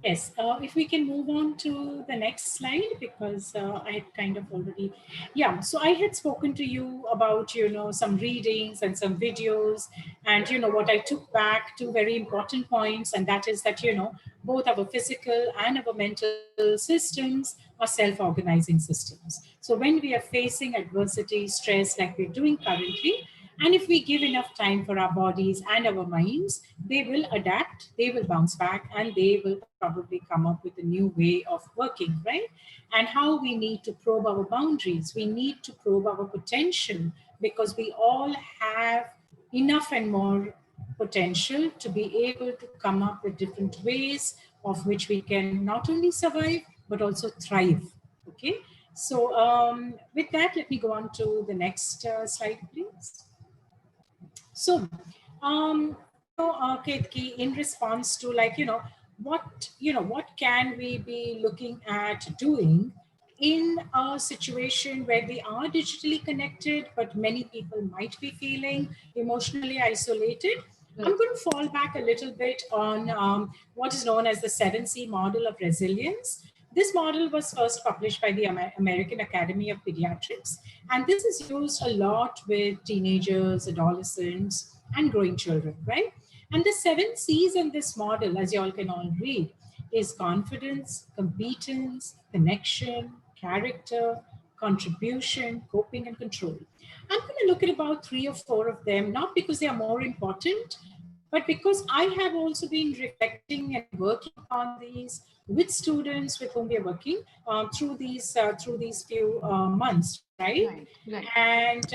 Yes, if we can move on to the next slide, because I had kind of already, yeah. So I had spoken to you about, some readings and some videos, and what I took back, two very important points, and that is that both our physical and our mental systems are self-organizing systems. So when we are facing adversity, stress, like we're doing currently, and if we give enough time for our bodies and our minds, they will adapt, they will bounce back, and they will probably come up with a new way of working, right? And how we need to probe our boundaries. We need to probe our potential because we all have enough and more potential to be able to come up with different ways of which we can not only survive, but also thrive. Okay. So with that, let me go on to the next slide, please. So, Ketki, in response to what can we be looking at doing in a situation where we are digitally connected, but many people might be feeling emotionally isolated? I'm going to fall back a little bit on what is known as the 7C model of resilience. This model was first published by the American Academy of Pediatrics, and this is used a lot with teenagers, adolescents, and growing children, right? And the 7Cs in this model, as you all can all read, is confidence, competence, connection, character, contribution, coping, and control. I'm going to look at about 3 or 4 of them, not because they are more important, but because I have also been reflecting and working on these with students with whom we are working through these few months, right? Right, right. And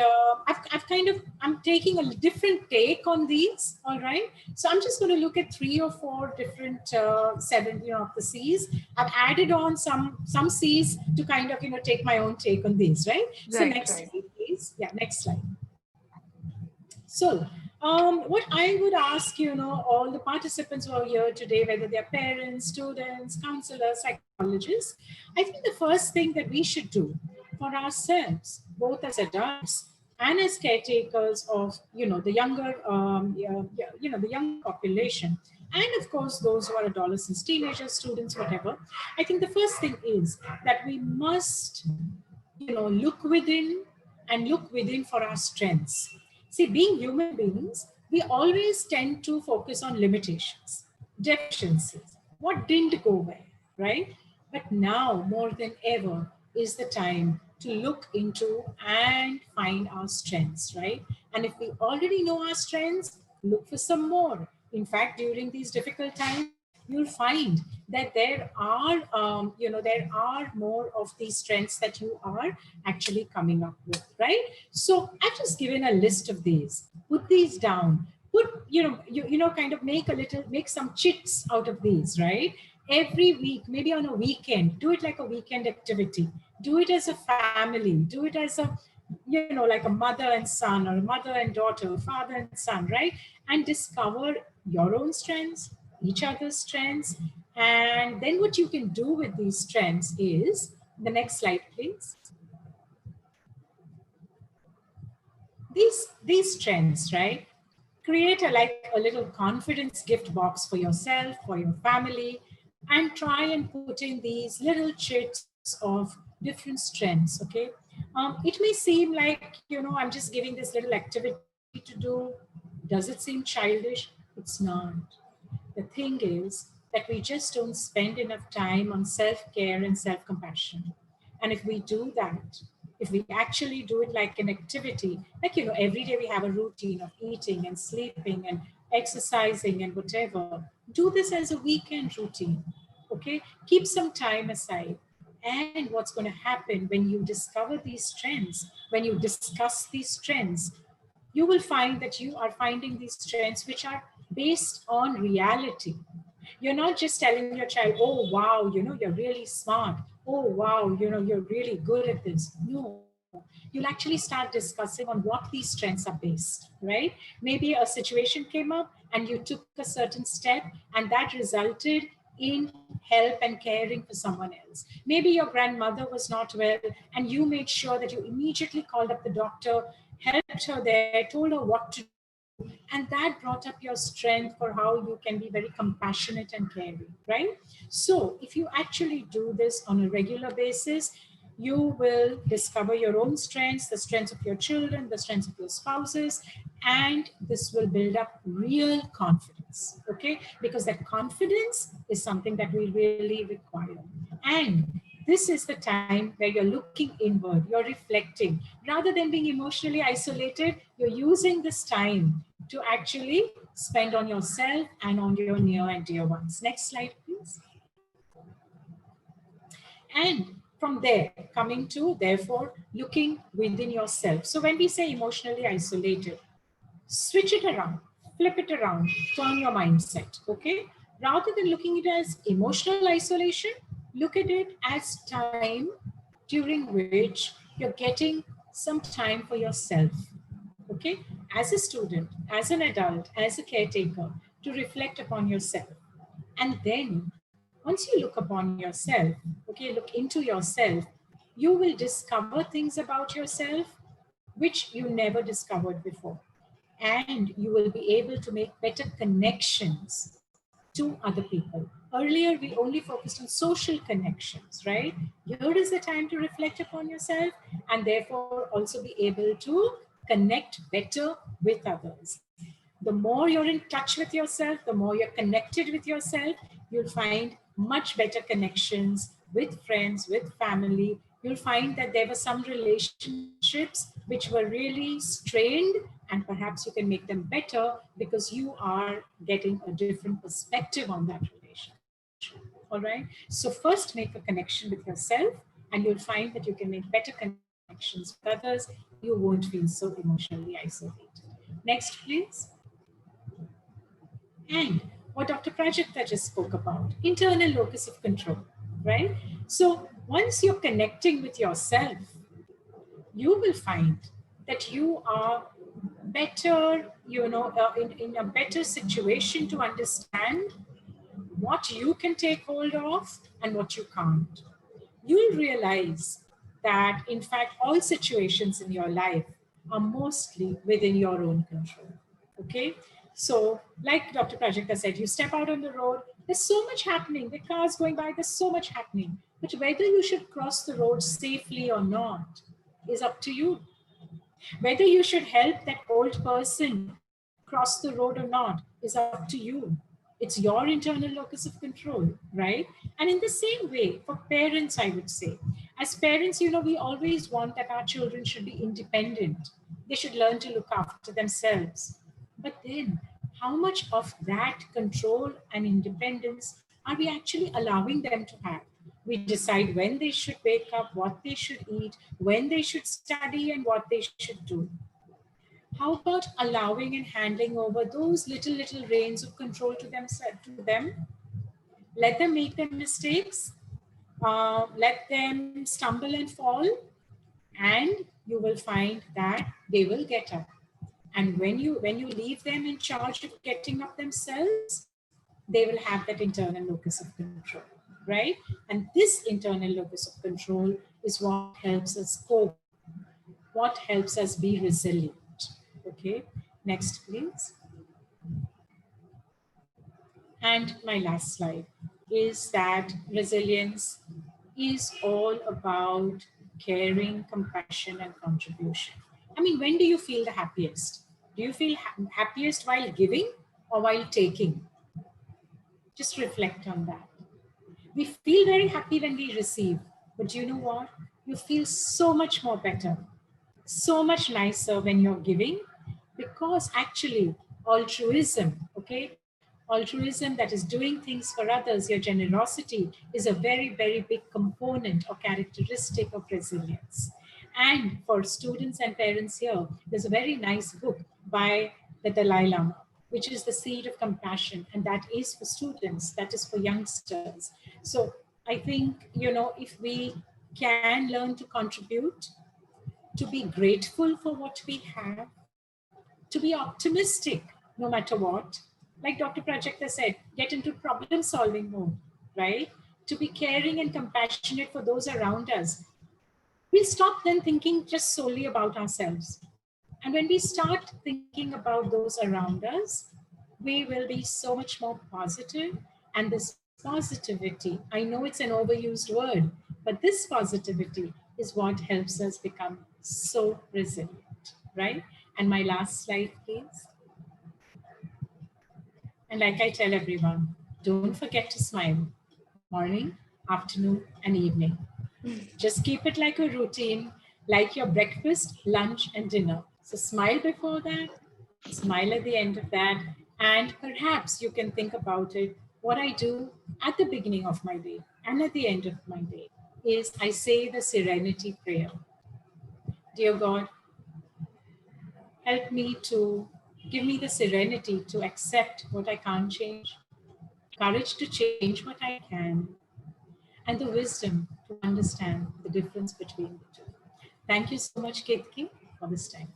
I'm taking a different take on these, all right? So I'm just going to look at 3 or 4 different seven, of the C's. I've added on some C's to kind of, take my own take on these, right? So Right, next right. slide, please. Yeah, next slide. So, what I would ask, all the participants who are here today, whether they're parents, students, counselors, psychologists, I think the first thing that we should do for ourselves, both as adults and as caretakers of, the younger, the younger population, and of course those who are adolescents, teenagers, students, whatever. I think the first thing is that we must look within and look within for our strengths. See, being human beings, we always tend to focus on limitations, deficiencies, what didn't go well, right? But now more than ever is the time to look into and find our strengths, right? And if we already know our strengths, look for some more. In fact, during these difficult times, you'll find that there are more of these strengths that you are actually coming up with, right? So I've just given a list of these. Put these down. Put, kind of make some chits out of these, right? Every week, maybe on a weekend, do it like a weekend activity. Do it as a family. Do it as a, like a mother and son, or a mother and daughter, father and son, right? And discover your own strengths, each other's strengths. And then what you can do with these strengths is, the next slide, please. These strengths, right? Create a little confidence gift box for yourself, for your family, and try and put in these little chits of different strengths. Okay, it may seem like, I'm just giving this little activity to do. Does it seem childish? It's not. The thing is that we just don't spend enough time on self-care and self-compassion. And if we do that, if we actually do it like an activity, like, every day we have a routine of eating and sleeping and exercising and whatever, do this as a weekend routine. Okay, keep some time aside. And what's going to happen when you discover these trends, when you discuss these trends, you will find that you are finding these strengths which are based on reality. You're not just telling your child, oh, wow, you're really smart. Oh, wow, you're really good at this. No, you'll actually start discussing on what these strengths are based, right? Maybe a situation came up and you took a certain step, and that resulted in help and caring for someone else. Maybe your grandmother was not well, and you made sure that you immediately called up the doctor, helped her there, told her what to do, and that brought up your strength for how you can be very compassionate and caring, right? So if you actually do this on a regular basis, you will discover your own strengths, the strengths of your children, the strengths of your spouses, and this will build up real confidence, okay? Because that confidence is something that we really require. And this is the time where you're looking inward, you're reflecting. Rather than being emotionally isolated, you're using this time to actually spend on yourself and on your near and dear ones. Next slide, please. And from there, coming to, therefore, looking within yourself. So when we say emotionally isolated, switch it around, flip it around, turn your mindset, okay? Rather than looking at it as emotional isolation, look at it as time during which you're getting some time for yourself, okay? As a student, as an adult, as a caretaker, to reflect upon yourself. And then once you look upon yourself, okay, look into yourself, you will discover things about yourself which you never discovered before. And you will be able to make better connections to other people. Earlier, we only focused on social connections, right? Here is the time to reflect upon yourself and therefore also be able to connect better with others. The more you're in touch with yourself, the more you're connected with yourself, you'll find much better connections with friends, with family. You'll find that there were some relationships which were really strained, and perhaps you can make them better because you are getting a different perspective on that relationship. All right. So first make a connection with yourself, and you'll find that you can make better connections with others. You won't feel so emotionally isolated. Next, please. And what Dr. Prajakta just spoke about, internal locus of control, right? So once you're connecting with yourself, you will find that you are better, in a better situation to understand what you can take hold of and what you can't. You'll realize that, in fact, all situations in your life are mostly within your own control. Okay? So, like Dr. Prajakta said, you step out on the road, there's so much happening. The cars going by, there's so much happening. But whether you should cross the road safely or not is up to you. Whether you should help that old person cross the road or not is up to you. It's your internal locus of control, right? And in the same way, for parents, I would say, As parents, you know, we always want that our children should be independent. They should learn to look after themselves. But then, how much of that control and independence are we actually allowing them to have? We decide when they should wake up, what they should eat, when they should study, and what they should do. How about allowing and handing over those little reins of control to them? Let them make their mistakes, let them stumble and fall, and you will find that they will get up. And when you leave them in charge of getting up themselves, they will have that internal locus of control, right? And this internal locus of control is what helps us cope, what helps us be resilient. Okay, next please. And my last slide is that resilience is all about caring, compassion, and contribution. I mean, when do you feel the happiest? Do you feel happiest while giving or while taking? Just reflect on that. We feel very happy when we receive, but you know what? You feel so much more better, so much nicer when you're giving, because actually altruism, okay, altruism, that is doing things for others, your generosity is a very big component or characteristic of resilience. And for students and parents here, there's a very nice book by the Dalai Lama, which is the Seed of Compassion, and that is for students, that is for youngsters. So I think, you know, if we can learn to contribute, to be grateful for what we have, to be optimistic no matter what. Like Dr. Prajakta said, get into problem solving mode, right? To be caring and compassionate for those around us. We'll stop then thinking just solely about ourselves. And when we start thinking about those around us, we will be so much more positive. And this positivity, I know it's an overused word, but this positivity is what helps us become so resilient, right? And my last slide, please. And like I tell everyone, don't forget to smile morning, afternoon, and evening. Just keep it like a routine, like your breakfast, lunch, and dinner. So smile before that, smile at the end of that, and perhaps you can think about it. What I do at the beginning of my day and at the end of my day is I say the serenity prayer. Dear God, help me to give me the serenity to accept what I can't change, courage to change what I can, and the wisdom to understand the difference between the two. Thank you so much, Ketki, for this time.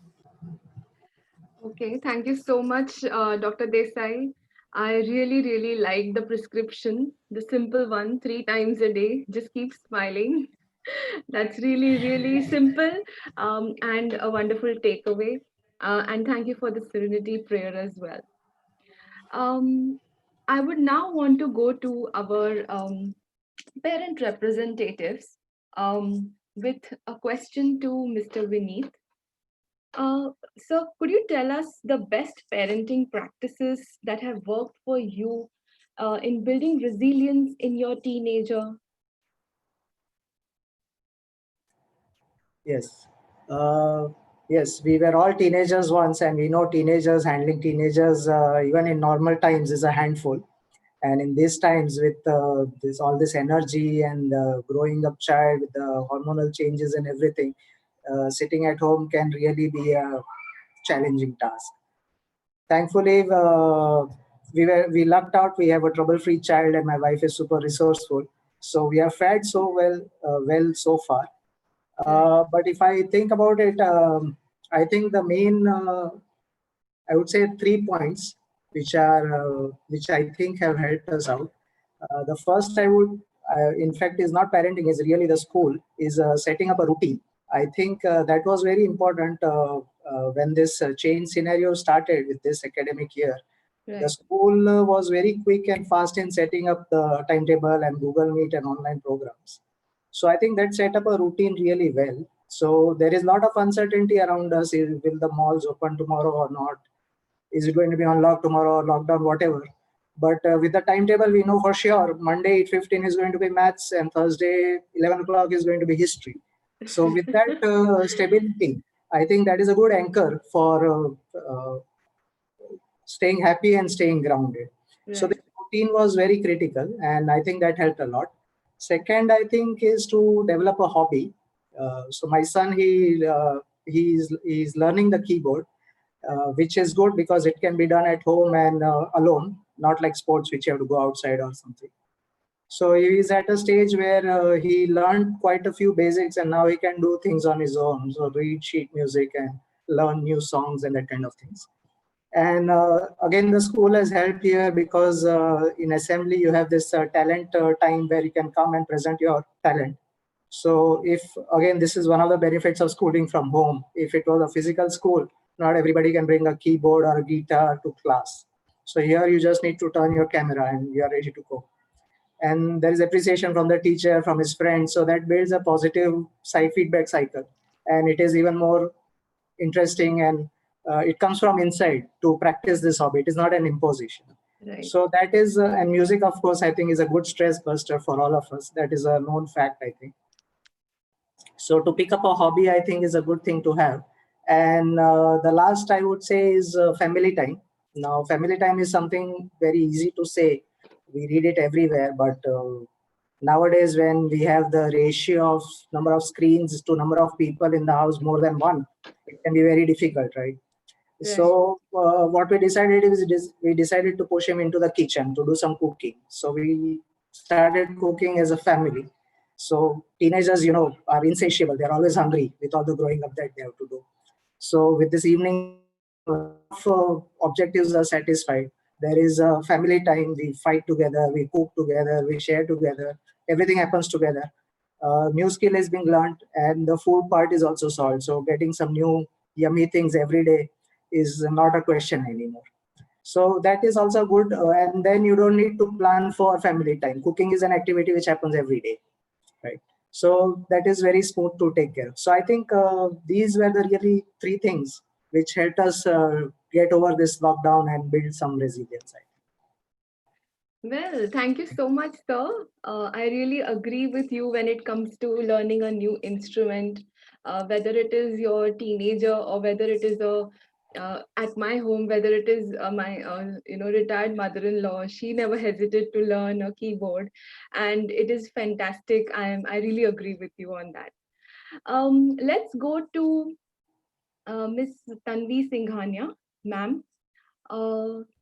Okay, thank you so much, Dr. Desai. I really like the prescription, the simple one, 3 times a day. Just keep smiling. That's really simple and a wonderful takeaway. And thank you for the serenity prayer as well. Um, I would now want to go to our parent representatives with a question to Mr. Vineet. So, could you tell us the best parenting practices that have worked for you in building resilience in your teenager? Yes. Yes, we were all teenagers once, and we know teenagers, handling teenagers, even in normal times, is a handful. And in these times, with this all this energy and growing up child with the hormonal changes and everything, sitting at home can really be a challenging task. Thankfully, we lucked out. We have a trouble-free child, and my wife is super resourceful. So we have fared so well so far. But if I think about it, I think the main, I would say, 3 points which I think have helped us out. The first in fact, is not parenting, is really the school, is setting up a routine. I think that was very important when this change scenario started with this academic year. The Right. school was very quick and fast in setting up the timetable and Google Meet and online programs. So I think that set up a routine really well. So there is a lot of uncertainty around us. Will the malls open tomorrow or not? Is it going to be unlocked tomorrow or lockdown, whatever? But with the timetable, we know for sure Monday 8:15 is going to be maths, and Thursday 11 o'clock is going to be history. So with that stability, I think that is a good anchor for staying happy and staying grounded. So the Right. routine was very critical, and I think that helped a lot. Second, I think, is to develop a hobby. So my son, he's learning the keyboard, which is good because it can be done at home and alone, not like sports which you have to go outside or something. So he is at a stage where he learned quite a few basics, and now he can do things on his own. So read sheet music and learn new songs and that kind of things. And again, the school has helped here because in assembly you have this talent time where you can come and present your talent. So if again, this is one of the benefits of schooling from home. If it was a physical school, not everybody can bring a keyboard or a guitar to class. So here you just need to turn your camera and you are ready to go. And there is appreciation from the teacher, from his friends. So that builds a positive side feedback cycle. And it is even more interesting, and it comes from inside to practice this hobby. It is not an imposition. Right. So that is, and music, of course, I think is a good stress buster for all of us. That is a known fact, I think. So to pick up a hobby, I think is a good thing to have. And the last I would say is family time. Now, family time is something very easy to say. We read it everywhere, but nowadays when we have the ratio of number of screens to number of people in the house more than one, it can be very difficult, right? Right. So what we decided is we decided to push him into the kitchen to do some cooking. So we started cooking as a family. So teenagers, are insatiable. They're always hungry with all the growing up that they have to do. So with this evening cooking, a lot of objectives are satisfied. There is a family time. We fight together, we cook together, we share together. Everything happens together. New skill is being learned, and the food part is also solved. So getting some new yummy things every day is not a question anymore. So that is also good. And then you don't need to plan for family time. Cooking is an activity which happens every day, right? So that is very smooth to take care of. So I think these were the really three things which helped us get over this lockdown and build some resilience. Well, thank you so much, sir. I really agree with you when it comes to learning a new instrument, whether it is your teenager or whether it is a at my home, whether it is my retired mother-in-law. She never hesitated to learn a keyboard, and it is fantastic. I really agree with you on that. Let's go to Miss Tanvi Singhania, ma'am.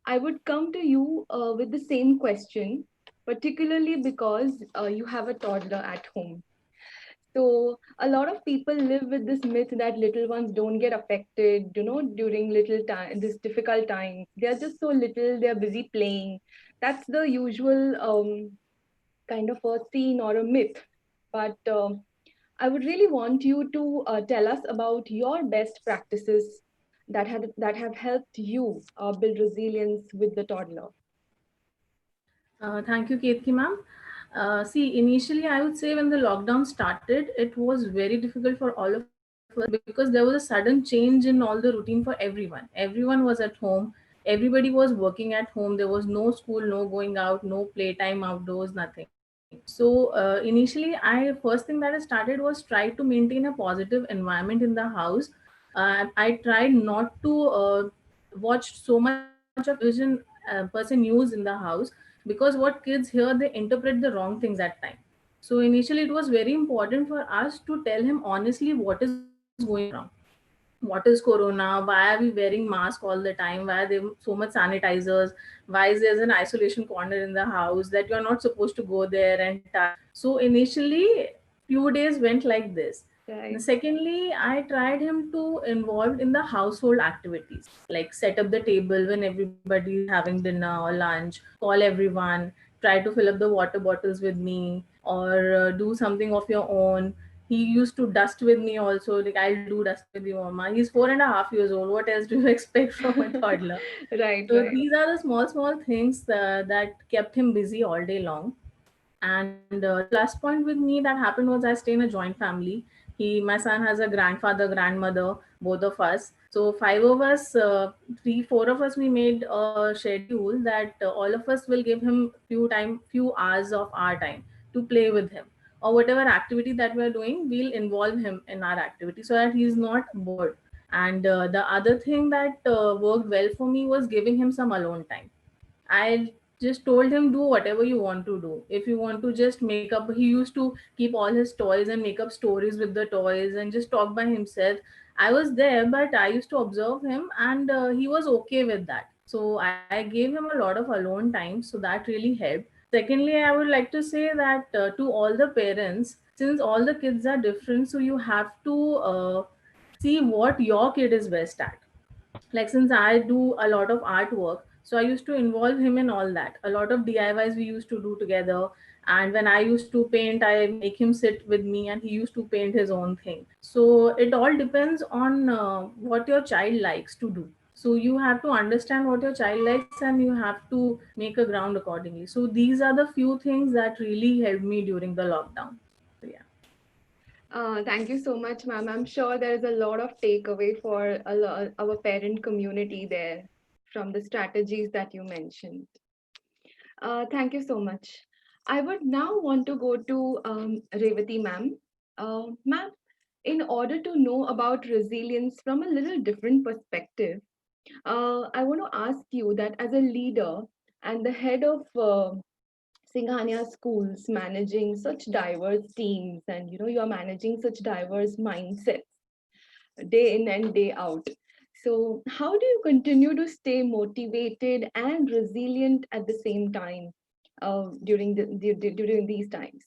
I would come to you with the same question, particularly because you have a toddler at home. So a lot of people live with this myth that little ones don't get affected, during little time, this difficult time. They are just so little, they are busy playing. That's the usual kind of a scene or a myth. But I would really want you to tell us about your best practices that have helped you build resilience with the toddler. Thank you, Ketki ma'am. See, initially, I would say when the lockdown started, it was very difficult for all of us because there was a sudden change in all the routine for everyone. Everyone was at home, everybody was working at home. There was no school, no going out, no playtime outdoors, nothing. So initially, I first thing that I started was try to maintain a positive environment in the house. I tried not to watch so much of television, person news in the house, because what kids hear, they interpret the wrong things at time. So initially it was very important for us to tell him honestly what is going on around. What is corona? Why are we wearing mask all the time? Why are there so much sanitizers? Why is there an isolation corner in the house that you're not supposed to go there and touch? So initially few days went like this. And Right. secondly, I tried him to involve in the household activities, like set up the table when everybody is having dinner or lunch, call everyone, try to fill up the water bottles with me, or do something of your own. He used to dust with me also, like, I'll do dusting with you, mama. He's 4.5 years old. What else do you expect from a toddler? Right, So right. these are the small things that kept him busy all day long. And the plus point with me that happened was I stay in a joint family. My son has a grandfather, grandmother, both of us. So five of us, three, four of us, we made a schedule that all of us will give him few hours of our time to play with him, or whatever activity that we're doing, we'll involve him in our activity so that he's not bored. And the other thing that worked well for me was giving him some alone time. I just told him, do whatever you want to do. If you want to just make up, he used to keep all his toys and make up stories with the toys and just talk by himself. I was there, but I used to observe him, and he was okay with that. So I gave him a lot of alone time. So that really helped. Secondly, I would like to say that to all the parents, since all the kids are different, so you have to see what your kid is best at. Like, since I do a lot of artwork, so I used to involve him in all that. A lot of DIYs we used to do together. And when I used to paint, I make him sit with me and he used to paint his own thing. So it all depends on what your child likes to do. So you have to understand what your child likes and you have to make a ground accordingly. So these are the few things that really helped me during the lockdown. So yeah. Thank you so much, ma'am. I'm sure there's a lot of takeaway for our parent community there from the strategies that you mentioned. Thank you so much. I would now want to go to Revati, ma'am. Ma'am, in order to know about resilience from a little different perspective, I want to ask you that as a leader and the head of Singhania schools, managing such diverse teams, and you are managing such diverse mindsets day in and day out. So how do you continue to stay motivated and resilient at the same time during these times?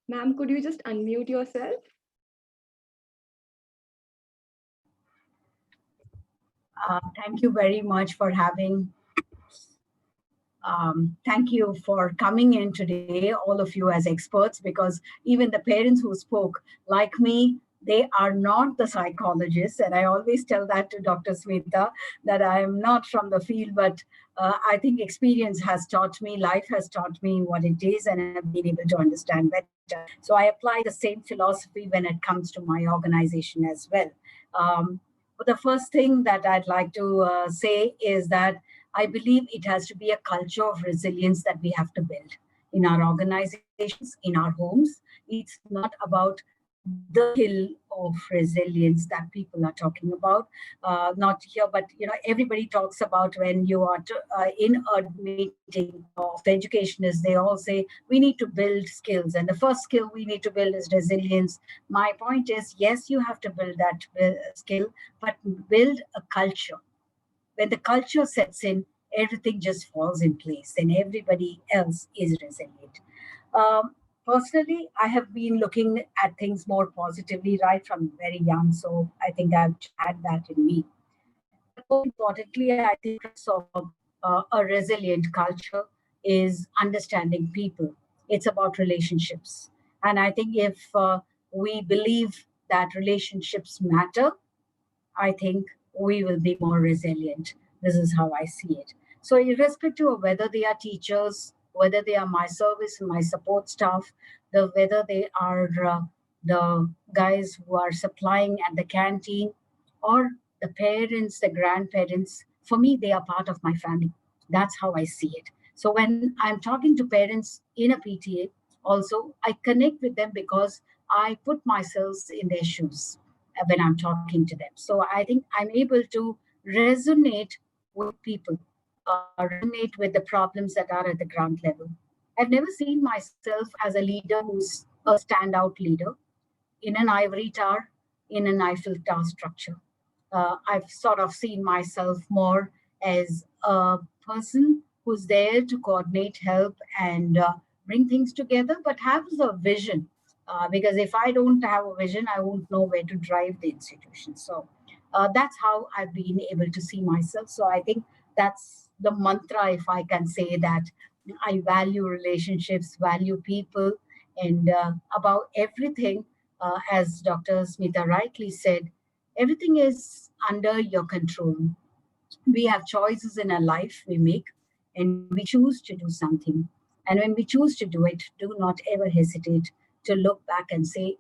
Ma'am, could you just unmute yourself? Thank you very much for having. Thank you for coming in today, all of you as experts, because even the parents who spoke, like me, they are not the psychologists. And I always tell that to Dr. Smita, that I am not from the field, but I think experience has taught me, life has taught me what it is, and I've been able to understand better. So I apply the same philosophy when it comes to my organization as well. But the first thing that I'd like to say is that I believe it has to be a culture of resilience that we have to build in our organizations, in our homes. It's not about the skill of resilience that people are talking about. Not here, but everybody talks about when you are in a meeting of the educationists, they all say we need to build skills, and the first skill we need to build is resilience. My point is, yes, you have to build that skill, but build a culture. When the culture sets in, everything just falls in place and everybody else is resilient. Personally, I have been looking at things more positively right from very young, so I think I've had that in me. But more importantly, I think of a resilient culture is understanding people. It's about relationships. And I think if we believe that relationships matter, I think we will be more resilient. This is how I see it. So, irrespective of whether they are teachers, whether they are my service, my support staff, whether they are the guys who are supplying at the canteen, or the parents, the grandparents, for me, they are part of my family. That's how I see it. So, when I'm talking to parents in a PTA, also, I connect with them because I put myself in their shoes when I'm talking to them. So I think I'm able to resonate with people, resonate with the problems that are at the ground level. I've never seen myself as a leader who's a standout leader in an ivory tower, in an Eiffel Tower structure. I've sort of seen myself more as a person who's there to coordinate, help, and bring things together, but has a vision. Because if I don't have a vision, I won't know where to drive the institution. So that's how I've been able to see myself. So I think that's the mantra, if I can say that. I value relationships, value people, and about everything, as Dr. Smita rightly said, everything is under your control. We have choices in our life we make, and we choose to do something. And when we choose to do it, do not ever hesitate to look back and say,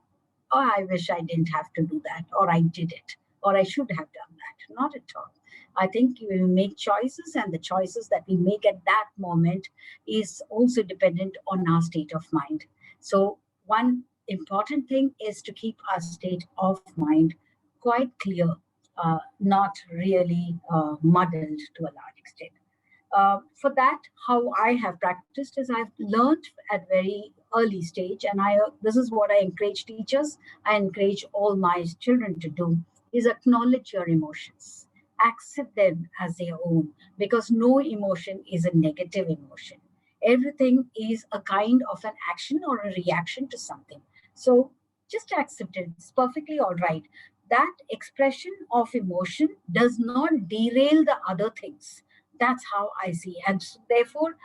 oh, I wish I didn't have to do that, or I did it, or I should have done that. Not at all. I think we will make choices, and the choices that we make at that moment is also dependent on our state of mind. So, one important thing is to keep our state of mind quite clear, not really muddled to a large extent. For that, how I have practiced is I've learned at very early stage, and this is what I encourage teachers, I encourage all my children to do, is acknowledge your emotions, accept them as their own, because no emotion is a negative emotion. Everything is a kind of an action or a reaction to something. So just accept it. It's perfectly all right. That expression of emotion does not derail the other things. That's how I see. And therefore,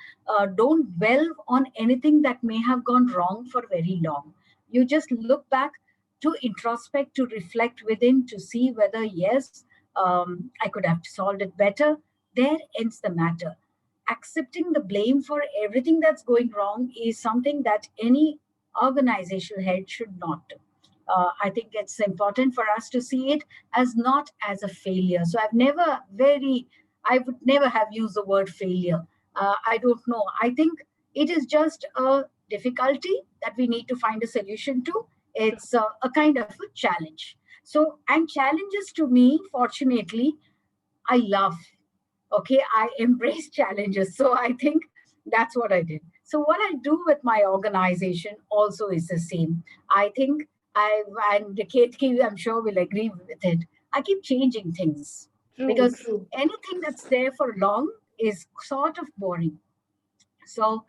don't dwell on anything that may have gone wrong for very long. You just look back to introspect, to reflect within, to see whether, yes, I could have solved it better. There ends the matter. Accepting the blame for everything that's going wrong is something that any organizational head should not do. I think it's important for us to see it as not as a failure. So I would never have used the word failure. I don't know. I think it is just a difficulty that we need to find a solution to. It's a kind of a challenge. So, and challenges to me, fortunately, I love. Okay, I embrace challenges. So I think that's what I did. So what I do with my organization also is the same. I think and Ketki, I'm sure will agree with it. I keep changing things True, because true. anything that's there for long is sort of boring. So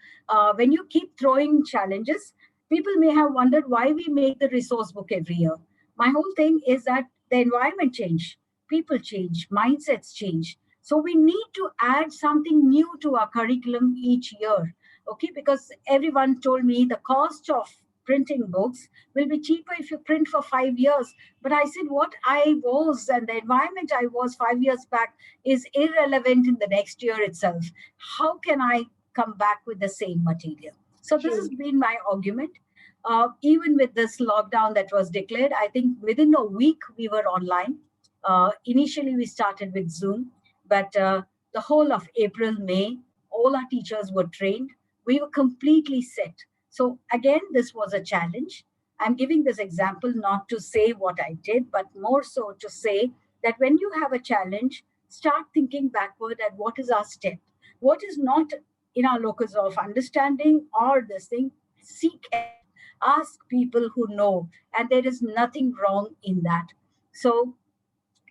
when you keep throwing challenges, people may have wondered why we make the resource book every year. My whole thing is that the environment change, people change, mindsets change. So we need to add something new to our curriculum each year. Okay, because everyone told me the cost of printing books will be cheaper if you print for 5 years. But I said what I was and the environment I was 5 years back is irrelevant in the next year itself. How can I come back with the same material? So this has True. been my argument. Even with this lockdown that was declared, I think within a week we were online. Initially, we started with Zoom, but the whole of April, May, all our teachers were trained. We were completely set. So again, this was a challenge. I'm giving this example not to say what I did, but more so to say that when you have a challenge, start thinking backward at what is our step, what is not in our locus of understanding or this thing. Seek help, ask people who know, and there is nothing wrong in that. So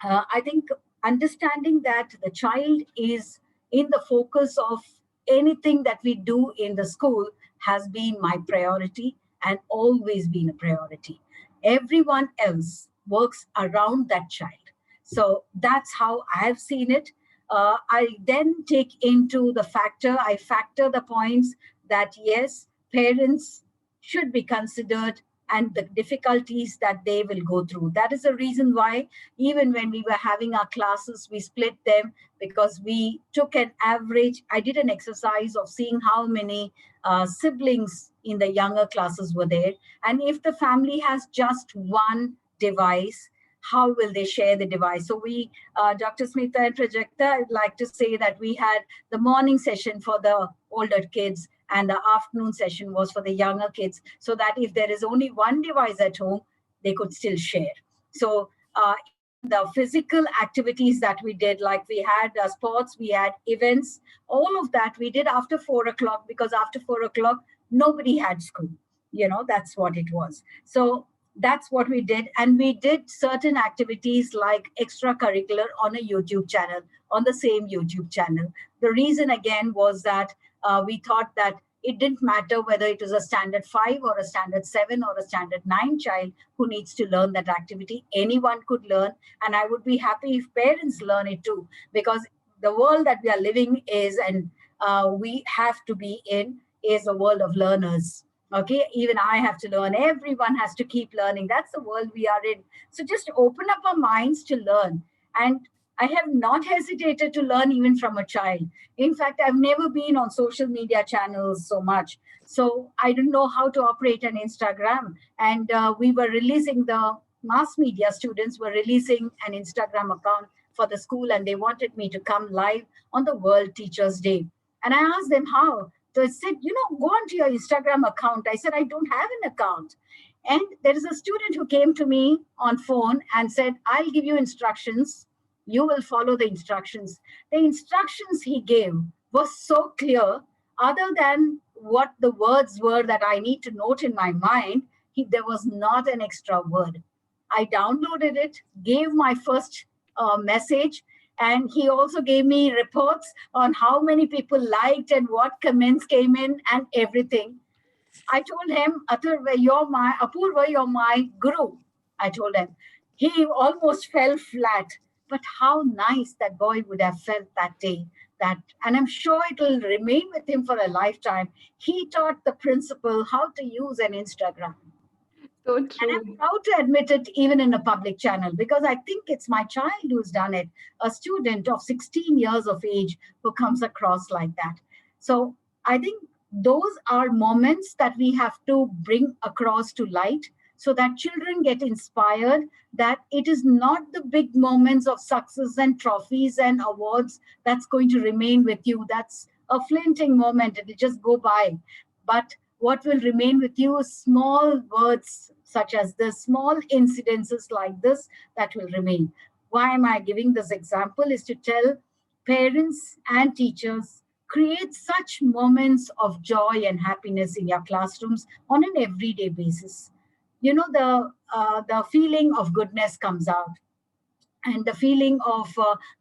I think understanding that the child is in the focus of anything that we do in the school has been my priority and always been a priority. Everyone else works around that child. So that's how I have seen it. I then take into I factor the points that yes, parents should be considered and the difficulties that they will go through. That is the reason why even when we were having our classes, we split them because we took an average. I did an exercise of seeing how many siblings in the younger classes were there. And if the family has just one device, how will they share the device? So Dr. Smita and Prajakta, I'd like to say that we had the morning session for the older kids and the afternoon session was for the younger kids, so that if there is only one device at home, they could still share. So even the physical activities that we did, like we had sports, we had events, all of that we did after 4 o'clock, because after 4 o'clock, nobody had school. That's what it was. So that's what we did. And we did certain activities like extracurricular on a YouTube channel, on the same YouTube channel. The reason again was that we thought that it didn't matter whether it was a standard 5 or a standard 7 or a standard 9 child who needs to learn that activity. Anyone could learn. And I would be happy if parents learn it too, because the world that we are living is, and we have to be in, is a world of learners. Okay, even I have to learn. Everyone has to keep learning. That's the world we are in. So just open up our minds to learn. And I have not hesitated to learn even from a child. In fact, I've never been on social media channels so much. So I didn't know how to operate an Instagram. And we were releasing the mass media students were releasing an Instagram account for the school, and they wanted me to come live on the World Teachers Day. And I asked them how. So I said, go onto your Instagram account. I said, I don't have an account. And there is a student who came to me on phone and said, I'll give you instructions. You will follow the instructions. The instructions he gave was so clear, other than what the words were that I need to note in my mind, there was not an extra word. I downloaded it, gave my first message, and he also gave me reports on how many people liked and what comments came in and everything. I told him, Apurva, you're my guru. I told him. He almost fell flat. But how nice that boy would have felt that day. And I'm sure it will remain with him for a lifetime. He taught the principal how to use an Instagram. So And I'm true. proud to admit it even in a public channel, because I think it's my child who's done it, a student of 16 years of age who comes across like that. So I think those are moments that we have to bring across to light so that children get inspired that it is not the big moments of success and trophies and awards that's going to remain with you. That's a flinting moment. It'll just go by. But what will remain with you is small words such as this, small incidences like this that will remain. Why am I giving this example? Is to tell parents and teachers, create such moments of joy and happiness in your classrooms on an everyday basis. The feeling of goodness comes out, and the feeling of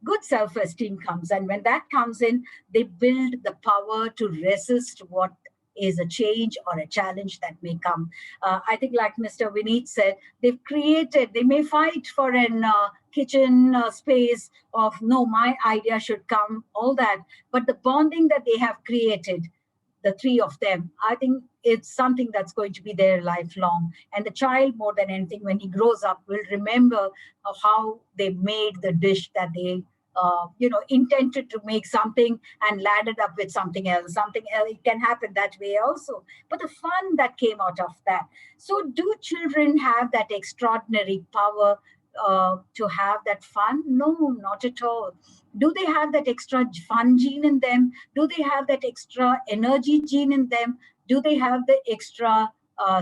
good self-esteem comes. And when that comes in, they build the power to resist what is a change or a challenge that may come. I think, like Mr. Vineet said, they may fight for an kitchen space of, no, my idea should come, all that. But the bonding that they have created, the three of them, I think it's something that's going to be there lifelong. And the child, more than anything, when he grows up, will remember how they made the dish that they intended to make something and landed up with something else. Something else, it can happen that way also. But the fun that came out of that. So do children have that extraordinary power to have that fun? No, not at all. Do they have that extra fun gene in them? Do they have that extra energy gene in them? Do they have the extra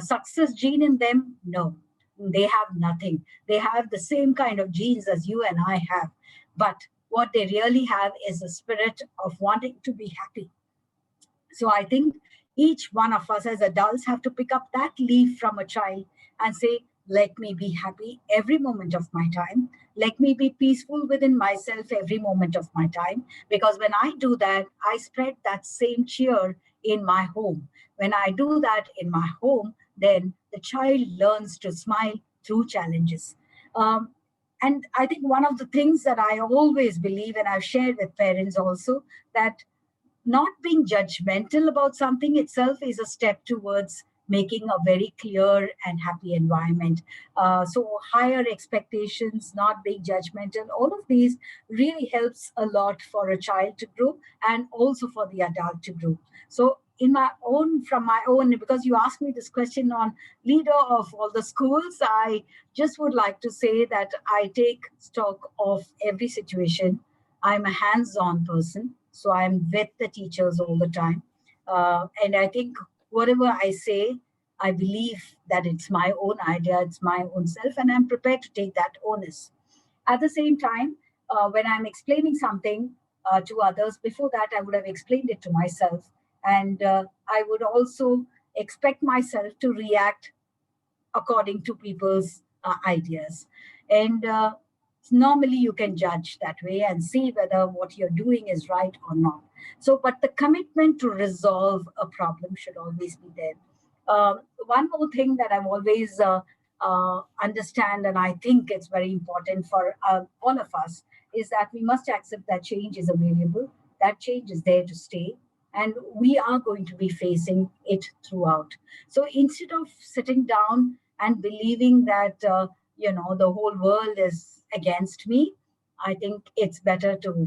success gene in them? No, they have nothing. They have the same kind of genes as you and I have. But what they really have is a spirit of wanting to be happy. So I think each one of us as adults have to pick up that leaf from a child and say, let me be happy every moment of my time. Let me be peaceful within myself every moment of my time. Because when I do that, I spread that same cheer in my home. When I do that in my home, then the child learns to smile through challenges. And I think one of the things that I always believe, and I've shared with parents also, that not being judgmental about something itself is a step towards making a very clear and happy environment. So higher expectations, not being judgmental, all of these really helps a lot for a child to grow and also for the adult to grow. So from my own, because you asked me this question on leader of all the schools, I just would like to say that I take stock of every situation. I'm a hands-on person, so I'm with the teachers all the time. And I think whatever I say, I believe that it's my own idea, it's my own self, and I'm prepared to take that onus. At the same time, when I'm explaining something to others, before that, I would have explained it to myself. And I would also expect myself to react according to people's ideas. And normally you can judge that way and see whether what you're doing is right or not. So, but the commitment to resolve a problem should always be there. One more thing that I've always understand, and I think it's very important for all of us, is that we must accept that change is a variable, that change is there to stay, and we are going to be facing it throughout. So instead of sitting down and believing that the whole world is against me, I think it's better to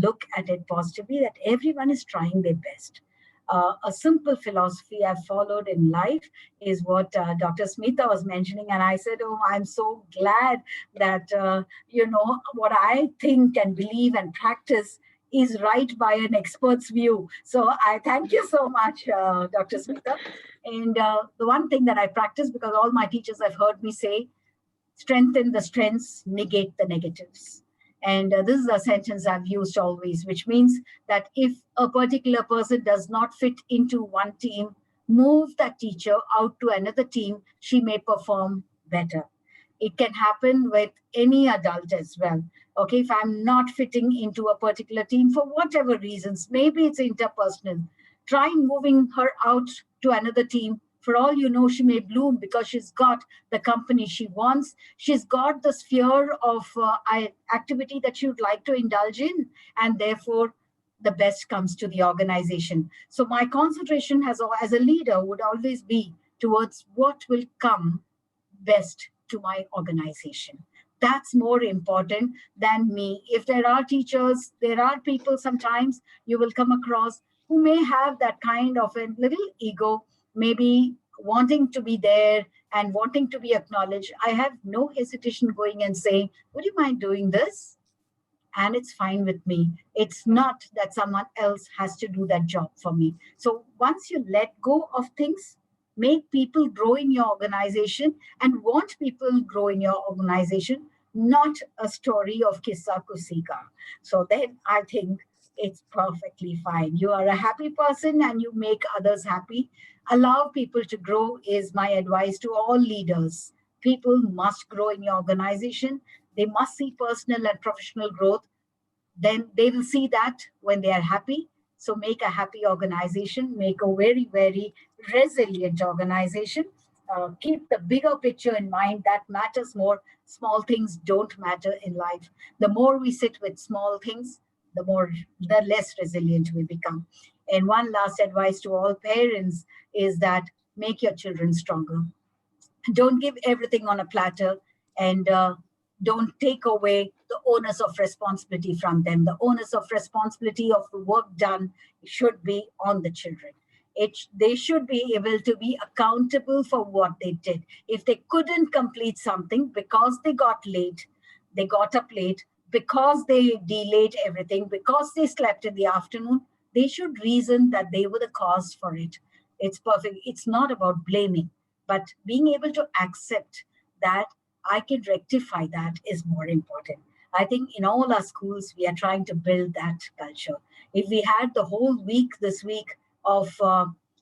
look at it positively that everyone is trying their best. A simple philosophy I've followed in life is what Dr. Smita was mentioning. And I said, oh, I'm so glad that, what I think and believe and practice is right by an expert's view. So I thank you so much, Dr. Smita. And the one thing that I practice, because all my teachers have heard me say, strengthen the strengths, negate the negatives. And this is a sentence I've used always, which means that if a particular person does not fit into one team, move that teacher out to another team, she may perform better. It can happen with any adult as well. Okay, if I'm not fitting into a particular team for whatever reasons, maybe it's interpersonal, try moving her out to another team. For all you know, she may bloom because she's got the company she wants. She's got the sphere of activity that she would like to indulge in, and therefore the best comes to the organization. So my concentration as a leader would always be towards what will come best to my organization. That's more important than me. If there are teachers, there are people sometimes you will come across who may have that kind of a little ego, maybe wanting to be there and wanting to be acknowledged. I have no hesitation going and saying, would you mind doing this? And it's fine with me. It's not that someone else has to do that job for me. So once you let go of things, make people grow in your organization and want people grow in your organization, not a story of kissa kusika. So then I think it's perfectly fine. You are a happy person and you make others happy. Allow people to grow is my advice to all leaders. People must grow in your organization. They must see personal and professional growth. Then they will see that when they are happy. So make a happy organization, make a very, very resilient organization. Keep the bigger picture in mind. That matters more. Small things don't matter in life. The more we sit with small things, the less resilient we become. And one last advice to all parents is that make your children stronger. Don't give everything on a platter, and don't take away the onus of responsibility from them. The onus of responsibility of the work done should be on the children. They should be able to be accountable for what they did. If they couldn't complete something because they got late, they got up late, because they delayed everything, because they slept in the afternoon, they should reason that they were the cause for it. It's perfect. It's not about blaming, but being able to accept that I can rectify that is more important. I think in all our schools, we are trying to build that culture. If we had the whole week this week of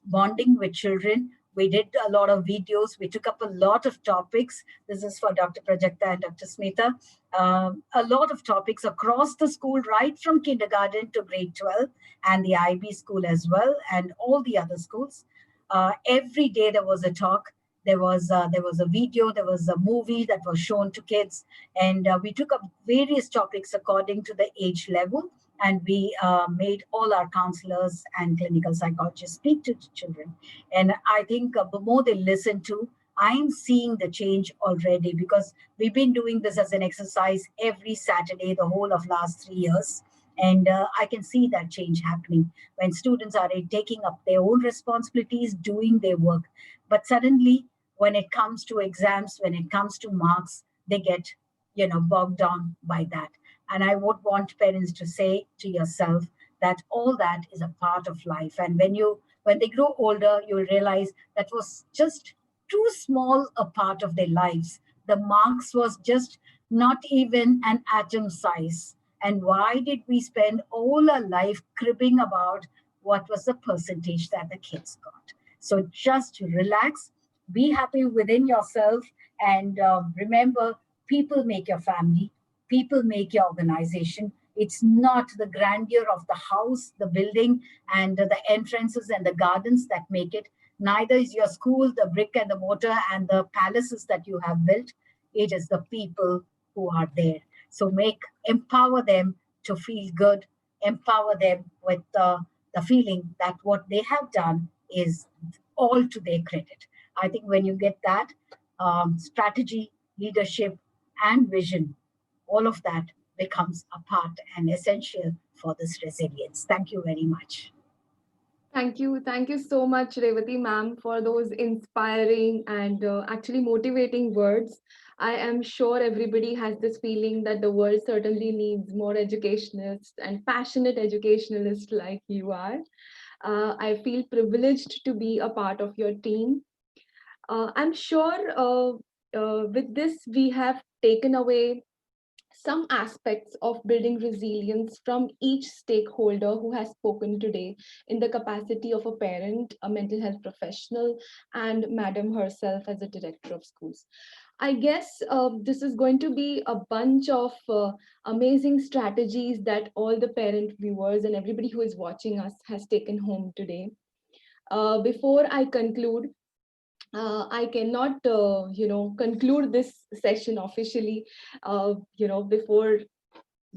bonding with children, we did a lot of videos. We took up a lot of topics. This is for Dr. Prajakta and Dr. Smita. A lot of topics across the school, right from kindergarten to grade 12, and the IB school as well, and all the other schools. Every day there was a talk. There was a video, there was a movie that was shown to kids, and we took up various topics according to the age level, and we made all our counselors and clinical psychologists speak to children. And I think the more they listen to, I'm seeing the change already, because we've been doing this as an exercise every Saturday the whole of last 3 years. And I can see that change happening when students are taking up their own responsibilities, doing their work. But suddenly, when it comes to exams, when it comes to marks, they get, bogged down by that. And I would want parents to say to yourself that all that is a part of life. And when they grow older, you'll realize that was just too small a part of their lives. The marks was just not even an atom size. And why did we spend all our life cribbing about what was the percentage that the kids got? So just relax, be happy within yourself, and remember, people make your family, people make your organization. It's not the grandeur of the house, the building, and the entrances and the gardens that make it. Neither is your school, the brick and the mortar and the palaces that you have built. It is the people who are there. So empower them to feel good, empower them with the feeling that what they have done is all to their credit. I think when you get that strategy, leadership, and vision, all of that becomes a part and essential for this resilience. Thank you very much. Thank you. Thank you so much, Revati ma'am, for those inspiring and actually motivating words. I am sure everybody has this feeling that the world certainly needs more educationalists and passionate educationalists like you are. I feel privileged to be a part of your team. I'm sure with this, we have taken away some aspects of building resilience from each stakeholder who has spoken today in the capacity of a parent, a mental health professional, and Madam herself as a director of schools. I guess this is going to be a bunch of amazing strategies that all the parent viewers and everybody who is watching us has taken home today. Before I conclude, I cannot, conclude this session officially, before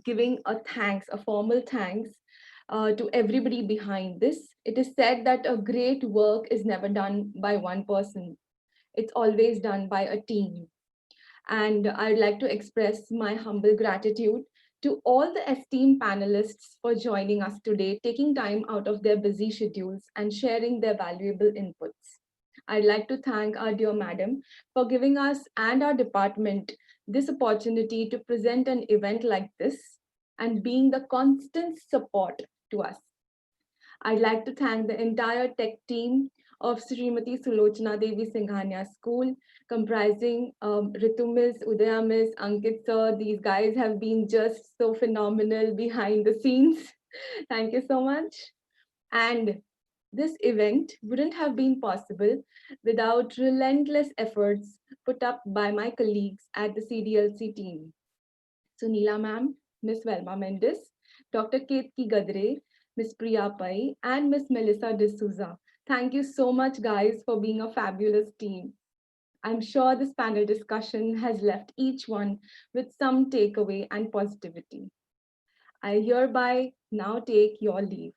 giving a thanks, a formal thanks to everybody behind this. It is said that a great work is never done by one person. It's always done by a team. And I'd like to express my humble gratitude to all the esteemed panelists for joining us today, taking time out of their busy schedules and sharing their valuable inputs. I'd like to thank our dear madam for giving us and our department this opportunity to present an event like this and being the constant support to us. I'd like to thank the entire tech team of Srimati Sulochana Devi Singhania School, comprising Ritu Miss, Udaya Miss, Ankit Sir. These guys have been just so phenomenal behind the scenes. Thank you so much. And this event wouldn't have been possible without relentless efforts put up by my colleagues at the CDLC team. Sunila ma'am, Miss Velma Mendes, Dr. Ketki Gadre, Miss Priya Pai, and Miss Melissa D'Souza. Thank you so much, guys, for being a fabulous team. I'm sure this panel discussion has left each one with some takeaway and positivity. I hereby now take your leave.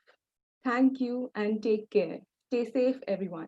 Thank you and take care. Stay safe, everyone.